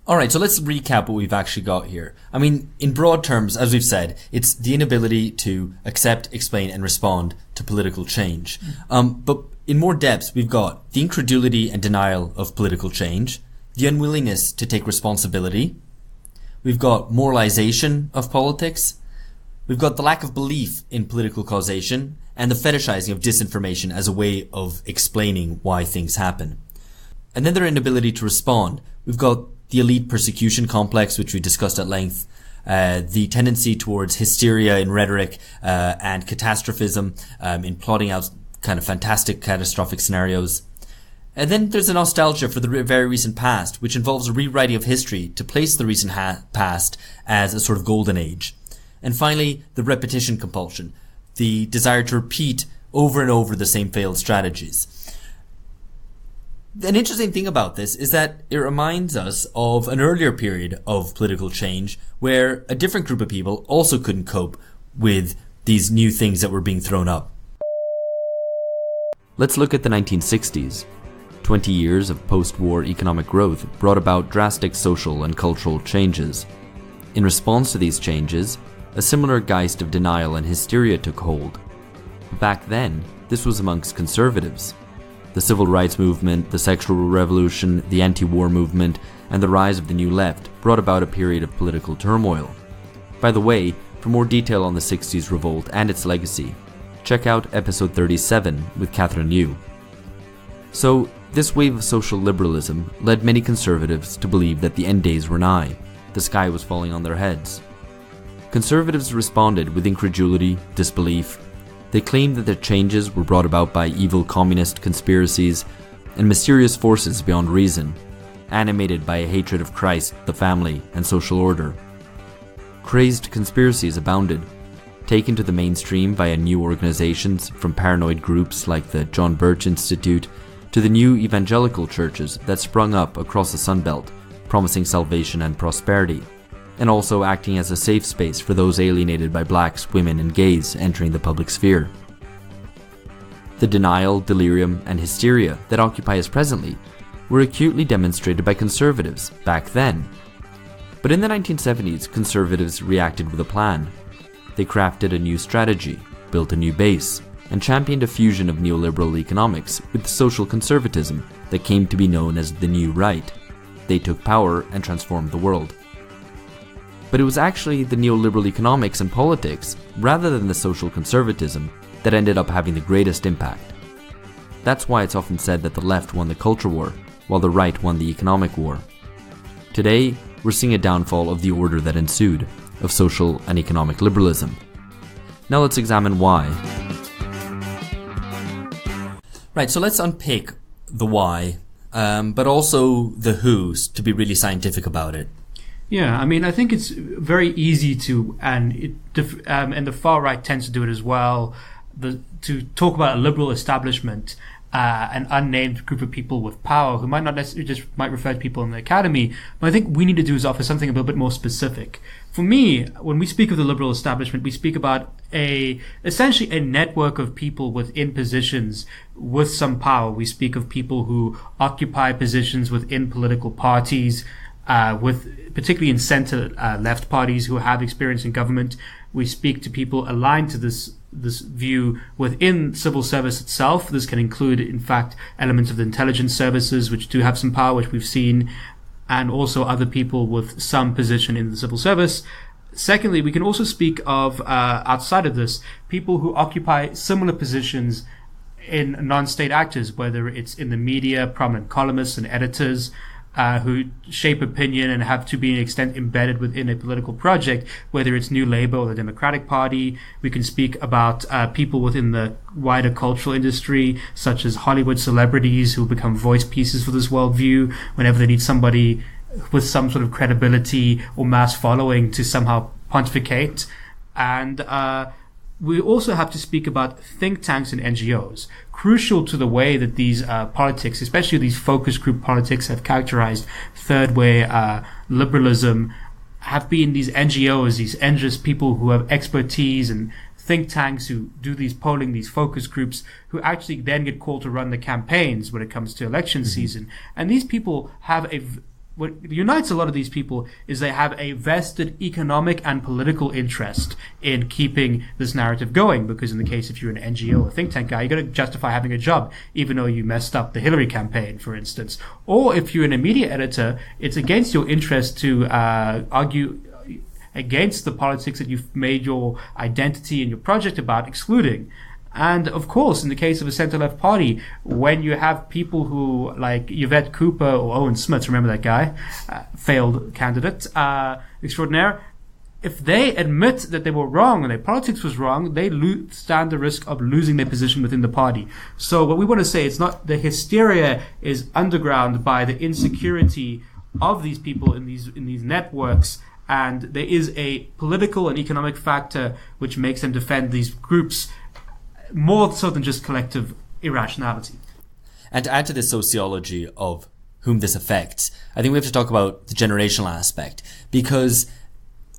Alright, so let's recap what we've actually got here. I mean, in broad terms, as we've said, it's the inability to accept, explain, and respond to political change. But in more depth, we've got the incredulity and denial of political change, the unwillingness to take responsibility, we've got moralization of politics, we've got the lack of belief in political causation, and the fetishizing of disinformation as a way of explaining why things happen. And then their inability to respond. We've got the elite persecution complex, which we discussed at length, the tendency towards hysteria in rhetoric, and catastrophism, in plotting out kind of fantastic catastrophic scenarios. And then there's a nostalgia for the very recent past, which involves a rewriting of history to place the recent past as a sort of golden age. And finally, the repetition compulsion, the desire to repeat over and over the same failed strategies. An interesting thing about this is that it reminds us of an earlier period of political change where a different group of people also couldn't cope with these new things that were being thrown up. Let's look at the 1960s. 20 years of post-war economic growth brought about drastic social and cultural changes. In response to these changes, a similar geist of denial and hysteria took hold. Back then, this was amongst conservatives. The civil rights movement, the sexual revolution, the anti-war movement, and the rise of the New Left brought about a period of political turmoil. By the way, for more detail on the 60s revolt and its legacy, check out episode 37 with Catherine Yu. So, this wave of social liberalism led many conservatives to believe that the end days were nigh, the sky was falling on their heads. Conservatives responded with incredulity, disbelief. They claimed that their changes were brought about by evil communist conspiracies and mysterious forces beyond reason, animated by a hatred of Christ, the family, and social order. Crazed conspiracies abounded, taken to the mainstream via new organizations from paranoid groups like the John Birch Institute to the new evangelical churches that sprung up across the Sunbelt, promising salvation and prosperity, and also acting as a safe space for those alienated by blacks, women, and gays entering the public sphere. The denial, delirium, and hysteria that occupy us presently were acutely demonstrated by conservatives back then. But in the 1970s, conservatives reacted with a plan. They crafted a new strategy, built a new base, and championed a fusion of neoliberal economics with social conservatism that came to be known as the New Right. They took power and transformed the world. But it was actually the neoliberal economics and politics, rather than the social conservatism, that ended up having the greatest impact. That's why it's often said that the left won the culture war, while the right won the economic war. Today, we're seeing a downfall of the order that ensued, of social and economic liberalism. Now let's examine why. Right, so let's unpick the why, but also the who's, to be really scientific about it. Yeah, I mean, I think it's very easy to, and the far right tends to do it as well, to talk about a liberal establishment, an unnamed group of people with power who might not necessarily just might refer to people in the academy. But I think we need to do is offer something a little bit more specific. For me, when we speak of the liberal establishment, we speak about essentially a network of people within positions with some power. We speak of people who occupy positions within political parties, particularly in center left parties who have experience in government. We speak to people aligned to this view within civil service itself. This can include, in fact, elements of the intelligence services, which do have some power, which we've seen, and also other people with some position in the civil service. Secondly, we can also speak of, outside of this, people who occupy similar positions in non-state actors, whether it's in the media, prominent columnists and editors, who shape opinion and have to be an extent embedded within a political project, whether it's New Labour or the Democratic Party. We can speak about people within the wider cultural industry, such as Hollywood celebrities who become voice pieces for this worldview whenever they need somebody with some sort of credibility or mass following to somehow pontificate. And we also have to speak about think tanks and NGOs. Crucial to the way that these politics, especially these focus group politics, have characterized third way liberalism, have been these NGOs, these endless people who have expertise, and think tanks who do these polling, these focus groups, who actually then get called to run the campaigns when it comes to election season. And these people have what unites a lot of these people is they have a vested economic and political interest in keeping this narrative going, because in the case if you're an NGO or think tank guy, you got to justify having a job even though you messed up the Hillary campaign, for instance. Or if you're an a media editor, it's against your interest to argue against the politics that you've made your identity and your project about excluding. And of course, in the case of a centre-left party, when you have people who, like Yvette Cooper or Owen Smith, remember that guy, failed candidate extraordinaire, if they admit that they were wrong and their politics was wrong, they stand the risk of losing their position within the party. So what we want to say, it's not the hysteria is underground by the insecurity of these people in these networks, and there is a political and economic factor which makes them defend these groups more so than just collective irrationality. And to add to the sociology of whom this affects, I think we have to talk about the generational aspect, because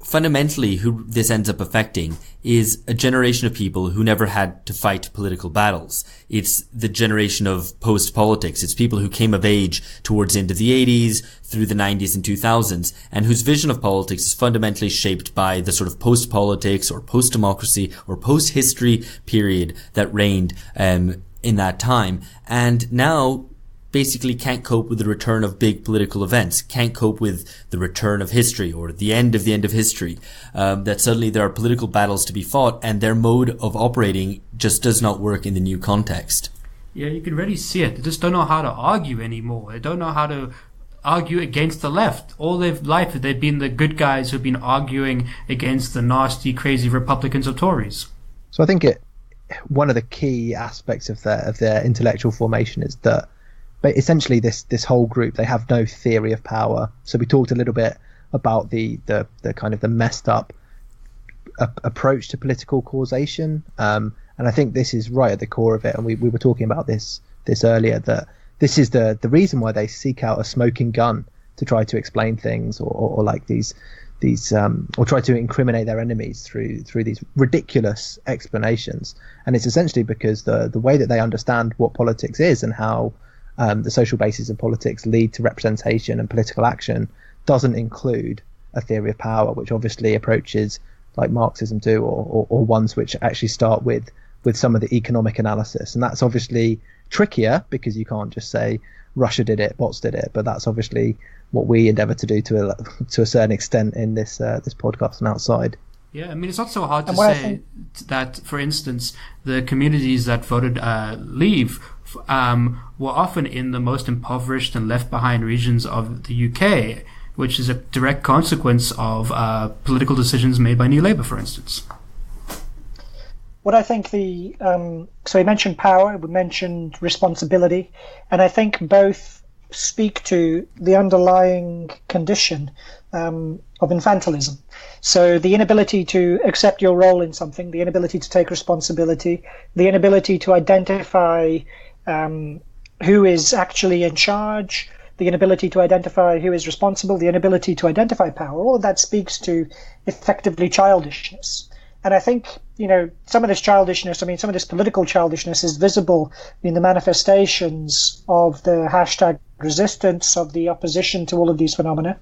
fundamentally who this ends up affecting is a generation of people who never had to fight political battles. It's the generation of post-politics. It's people who came of age towards the end of the 80s, through the 90s and 2000s, and whose vision of politics is fundamentally shaped by the sort of post-politics or post-democracy or post-history period that reigned in that time. And now basically can't cope with the return of big political events, can't cope with the return of history or the end of history, that suddenly there are political battles to be fought and their mode of operating just does not work in the new context. Yeah, you can really see it. They just don't know how to argue anymore. They don't know how to argue against the left. All their life they've been the good guys who've been arguing against the nasty, crazy Republicans or Tories. So I think one of the key aspects of their intellectual formation is that, but essentially this whole group, they have no theory of power. So we talked a little bit about the kind of the messed up approach to political causation, and I think this is right at the core of it. And we were talking about this earlier, that this is the reason why they seek out a smoking gun to try to explain things, or like these or try to incriminate their enemies through these ridiculous explanations. And it's essentially because the way that they understand what politics is and how the social basis of politics lead to representation and political action doesn't include a theory of power, which obviously approaches like Marxism do, or ones which actually start with some of the economic analysis. And that's obviously trickier because you can't just say Russia did it, bots did it, but that's obviously what we endeavor to do to a certain extent in this podcast and outside. Yeah, I mean, it's not so hard to say that, for instance, the communities that voted Leave were often in the most impoverished and left behind regions of the UK, which is a direct consequence of political decisions made by New Labour, for instance. What I think so we mentioned power, we mentioned responsibility, and I think both speak to the underlying condition of infantilism. So the inability to accept your role in something, the inability to take responsibility, the inability to identify who is actually in charge, the inability to identify who is responsible, the inability to identify power, all of that speaks to effectively childishness. And I think, some of this childishness, some of this political childishness is visible in the manifestations of the hashtag resistance, of the opposition to all of these phenomena.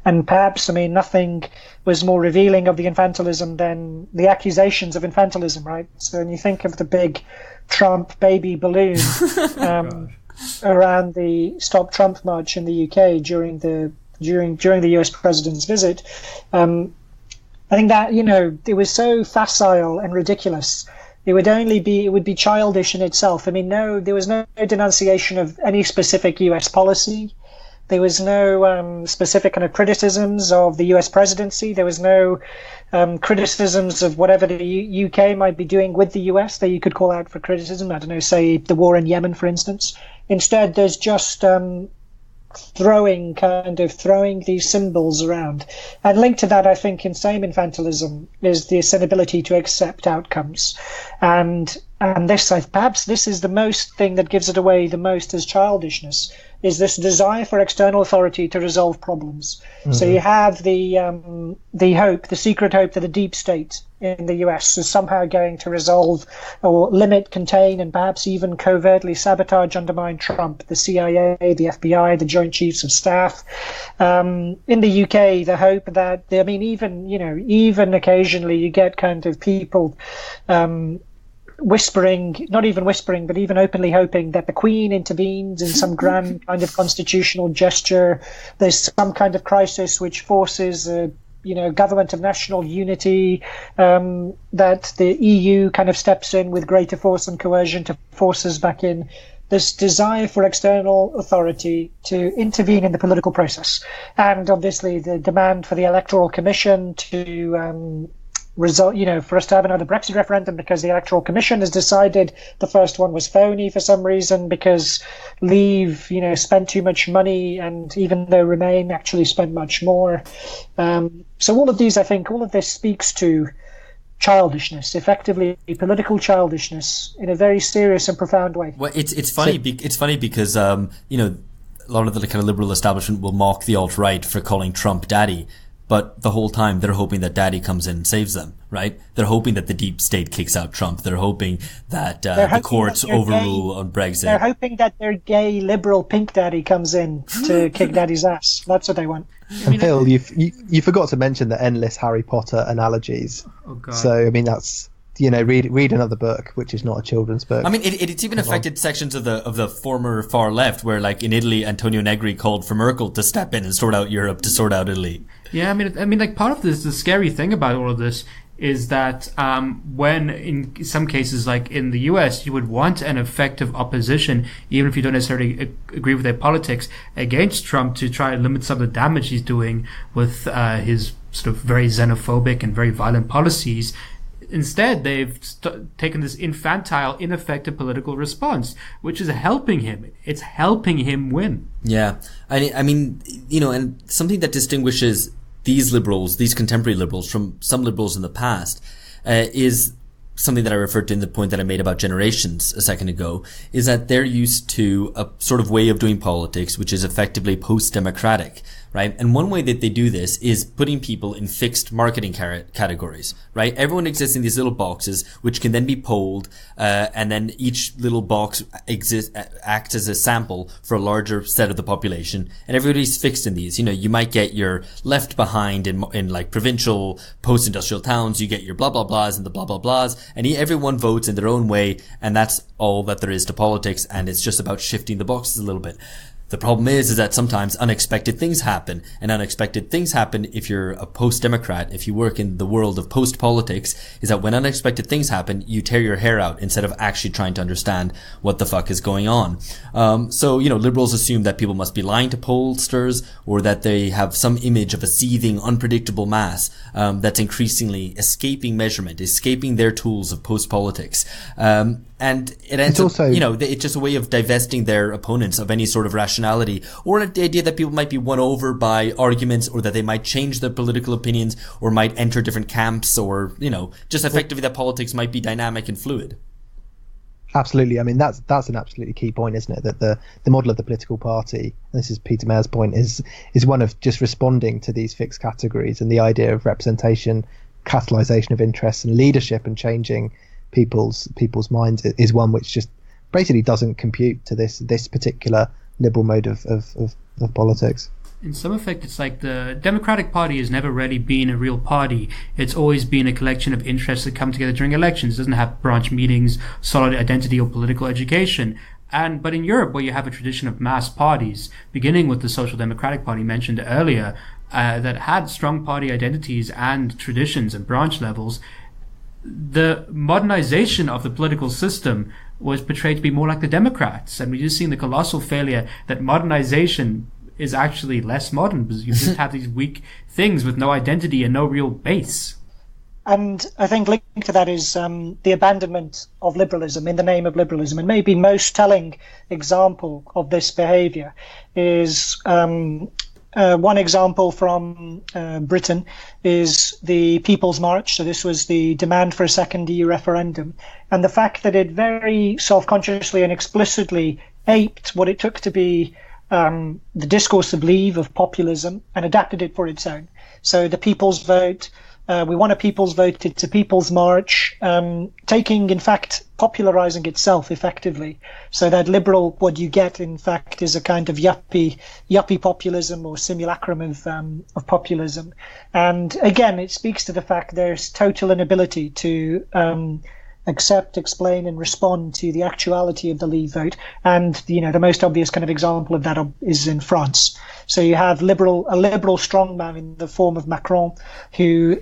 And perhaps, nothing was more revealing of the infantilism than the accusations of infantilism, right? So when you think of the big Trump baby balloon around the Stop Trump march in the UK during the US president's visit, I think that, it was so facile and ridiculous. It would be childish in itself. There was no denunciation of any specific US policy. There was no specific kind of criticisms of the US presidency. There was no criticisms of whatever the UK might be doing with the US that you could call out for criticism. I don't know, say the war in Yemen, for instance. Instead, there's just throwing these symbols around. And linked to that, I think, in same infantilism is this inability to accept outcomes. And perhaps this is the most thing that gives it away the most as childishness, is this desire for external authority to resolve problems. Mm-hmm. So you have the secret hope that a deep state in the US is somehow going to resolve or limit, contain, and perhaps even covertly sabotage, undermine Trump, the CIA, the FBI, the Joint Chiefs of Staff. In the UK, the hope that, even occasionally you get kind of people whispering, not even whispering, but even openly hoping that the Queen intervenes in some grand kind of constitutional gesture. There's some kind of crisis which forces a government of national unity, that the EU kind of steps in with greater force and coercion to force us back in. This desire for external authority to intervene in the political process. And obviously the demand for the Electoral Commission to for us to have another Brexit referendum, because the Electoral Commission has decided the first one was phony for some reason, because Leave, spent too much money, and even though Remain actually spent much more. So all of this speaks to childishness, effectively political childishness, in a very serious and profound way. Well, it's funny because a lot of the kind of liberal establishment will mock the alt-right for calling Trump daddy. But the whole time they're hoping that daddy comes in and saves them, right? They're hoping that the deep state kicks out Trump. They're hoping that the courts overrule on Brexit. They're hoping that their gay liberal pink daddy comes in to kick daddy's ass. That's what they want. And Phil, you forgot to mention the endless Harry Potter analogies. Oh God. So that's read another book, which is not a children's book. It's even affected sections of the former far left, where, like in Italy, Antonio Negri called for Merkel to step in and sort out Europe, to sort out Italy. Yeah, part of this, the scary thing about all of this is that when in some cases, like in the US, you would want an effective opposition, even if you don't necessarily agree with their politics, against Trump, to try to limit some of the damage he's doing with his sort of very xenophobic and very violent policies. Instead, they've taken this infantile, ineffective political response, which is helping him. It's helping him win. Yeah. And something that distinguishes these liberals, these contemporary liberals, from some liberals in the past, is something that I referred to in the point that I made about generations a second ago, is that they're used to a sort of way of doing politics which is effectively post-democratic, right? And one way that they do this is putting people in fixed marketing categories, right? Everyone exists in these little boxes, which can then be polled, and then each little box acts as a sample for a larger set of the population, and everybody's fixed in these. You know, you might get your left behind in like provincial post-industrial towns, you get your blah blah blahs and the blah blah blahs, and everyone votes in their own way, and that's all that there is to politics, and it's just about shifting the boxes a little bit. The problem is that sometimes unexpected things happen, and unexpected things happen if you're a post-democrat, if you work in the world of post-politics, is that when unexpected things happen, you tear your hair out instead of actually trying to understand what the fuck is going on. So, you know, liberals assume that people must be lying to pollsters, or that they have some image of a seething, unpredictable mass that's increasingly escaping measurement, escaping their tools of post-politics. And it ends up, you know, it's just a way of divesting their opponents of any sort of rationality, or the idea that people might be won over by arguments, or that they might change their political opinions, or might enter different camps, or, you know, just effectively that politics might be dynamic and fluid. Absolutely. I mean, that's an absolutely key point, isn't it? That the model of the political party, and this is Peter Mayer's point, is one of just responding to these fixed categories, and the idea of representation, catalyzation of interests, and leadership, and changing people's minds is one which just basically doesn't compute to this particular liberal mode of politics. In some effect, it's like the Democratic Party has never really been a real party. It's always been a collection of interests that come together during elections. It doesn't have branch meetings, solid identity, or political education. But in Europe, where you have a tradition of mass parties, beginning with the Social Democratic Party mentioned earlier, that had strong party identities and traditions and branch levels, the modernization of the political system was portrayed to be more like the Democrats. And we've just seen the colossal failure that modernization is actually less modern, because you just have these weak things with no identity and no real base. And I think linked to that is the abandonment of liberalism in the name of liberalism. And maybe most telling example of this behavior is one example from Britain is the People's March. So this was the demand for a second EU referendum. And the fact that it very self-consciously and explicitly aped what it took to be the discourse of leave, of populism, and adapted it for its own. So the People's Vote, we want a People's Vote, it's a People's March, taking, in fact, popularizing itself effectively. So that liberal, what you get, in fact, is a kind of yuppie populism, or simulacrum of populism. And again, it speaks to the fact there's total inability to accept, explain, and respond to the actuality of the Leave vote. And, you know, the most obvious kind of example of that is in France. So you have a liberal strongman in the form of Macron, who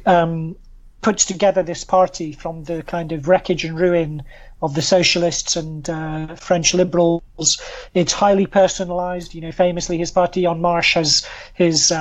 puts together this party from the kind of wreckage and ruin of the socialists and French liberals. It's highly personalized. You know, famously, his party En Marche has his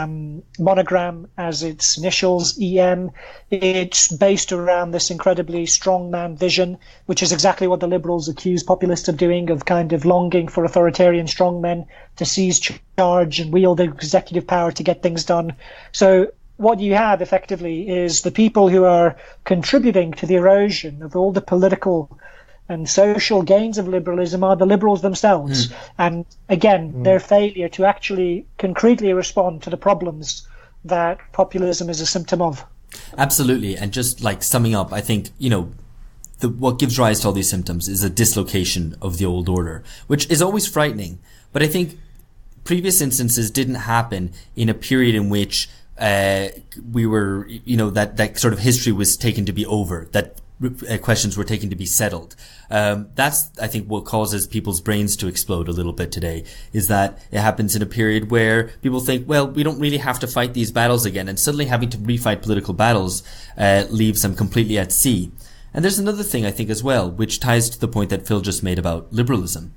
monogram as its initials, EM. It's based around this incredibly strongman vision, which is exactly what the liberals accuse populists of doing, of kind of longing for authoritarian strongmen to seize charge and wield the executive power to get things done. So what you have effectively is the people who are contributing to the erosion of all the political and social gains of liberalism are the liberals themselves. And again, their failure to actually concretely respond to the problems that populism is a symptom of. Absolutely. And just like summing up, I think, you know, what gives rise to all these symptoms is a dislocation of the old order, which is always frightening. But I think previous instances didn't happen in a period in which we were, you know, that sort of history was taken to be over, that questions were taken to be settled. That's, I think, what causes people's brains to explode a little bit today, is that it happens in a period where people think, well, we don't really have to fight these battles again, and suddenly having to refight political battles leaves them completely at sea. And there's another thing, I think, as well, which ties to the point that Phil just made about liberalism.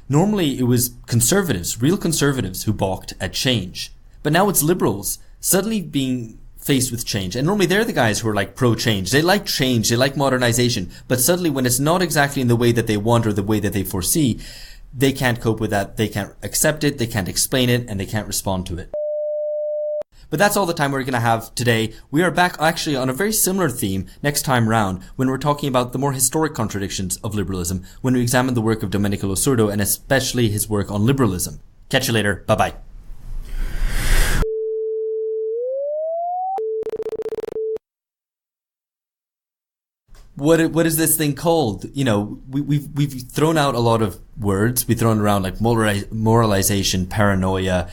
Normally, it was conservatives, real conservatives, who balked at change. But now it's liberals suddenly being faced with change. And normally they're the guys who are like pro-change. They like change, they like modernization. But suddenly when it's not exactly in the way that they want or the way that they foresee, they can't cope with that. They can't accept it, they can't explain it, and they can't respond to it. But that's all the time we're going to have today. We are back actually on a very similar theme next time round, when we're talking about the more historic contradictions of liberalism, when we examine the work of Domenico Losurdo and especially his work on liberalism. Catch you later. Bye-bye. what is this thing called? You know, we've thrown out a lot of words. We've thrown around like moralization, paranoia,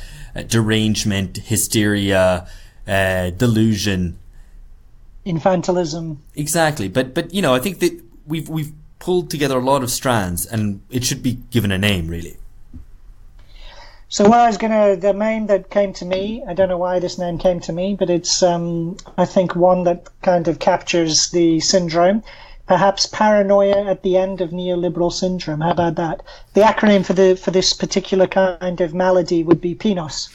derangement, hysteria, delusion, infantilism. Exactly, but you know, I think that we've pulled together a lot of strands, and it should be given a name, really. So the name that came to me, I don't know why this name came to me, but it's, I think, one that kind of captures the syndrome. Perhaps paranoia at the end of neoliberal syndrome. How about that? The acronym for this particular kind of malady would be PINOS.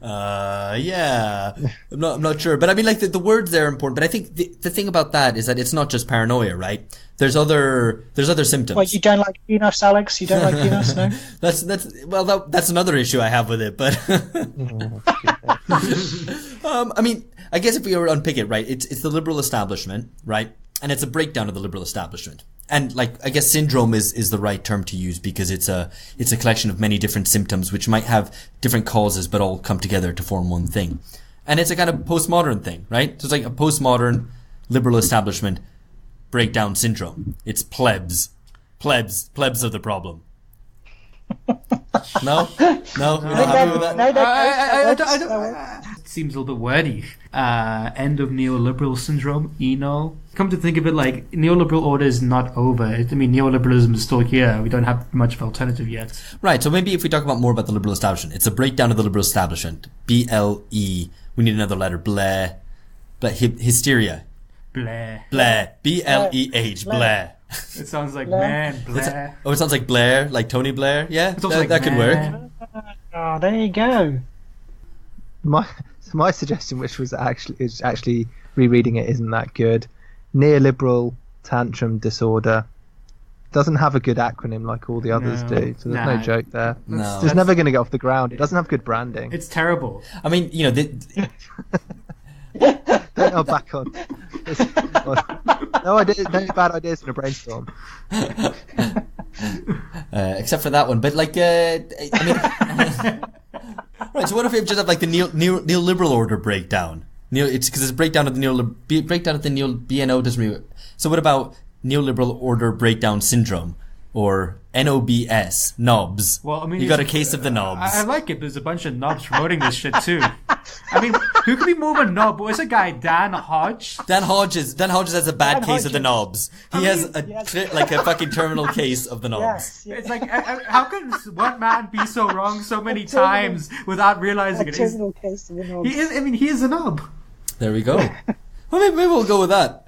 Yeah. I'm not sure. But I mean, like, the words there are important. But I think the thing about that is that it's not just paranoia, right? There's other symptoms. Well, you don't like PINOS, Alex? You don't like PINOS, no? That's another issue I have with it, but I mean, I guess if we were to unpick it, right, it's the liberal establishment, right? And it's a breakdown of the liberal establishment. And like, I guess syndrome is the right term to use because it's a collection of many different symptoms which might have different causes but all come together to form one thing. And it's a kind of postmodern thing, right? So it's like a postmodern liberal establishment breakdown syndrome. It's plebs of the problem. No, you're not happy with that. It seems a little bit wordy. End of neoliberal syndrome, Eno. Come to think of it, like, neoliberal order is not over. I mean, neoliberalism is still here. We don't have much of an alternative yet. Right. So maybe if we talk about more about the liberal establishment, it's a breakdown of the liberal establishment. BLE. We need another letter. Bleh. Hysteria. Bleh. Bleh. BLEH. Bleh. It sounds like man, Blair. It sounds like Blair, like Tony Blair. Yeah, that could work. Oh, there you go. My suggestion, which was actually rereading it, isn't that good. Neoliberal tantrum disorder doesn't have a good acronym like all the others do, so there's no joke there. No. It's never going to get off the ground. It doesn't have good branding. It's terrible. I mean, you know, back on. No bad ideas in a brainstorm. Except for that one, but like, I mean, right. So what if we just have like the neoliberal order breakdown? It's because it's breakdown of the BNO doesn't really. So what about neoliberal order breakdown syndrome, or N.O.B.S. N.O.B.S? Well, I mean, you got a case of the N.O.B.S. I like it. There's a bunch of knobs promoting this shit too. I mean, who could be more of a knob? What's a guy, Dan Hodge? Dan Hodges has a bad case of the N.O.B.S. He has like a fucking terminal case of the N.O.B.S. Yes. It's like, how can one man be so wrong so many times without realizing it? Terminal case of the N.O.B.S. He is a knob. There we go. Well, maybe we'll go with that.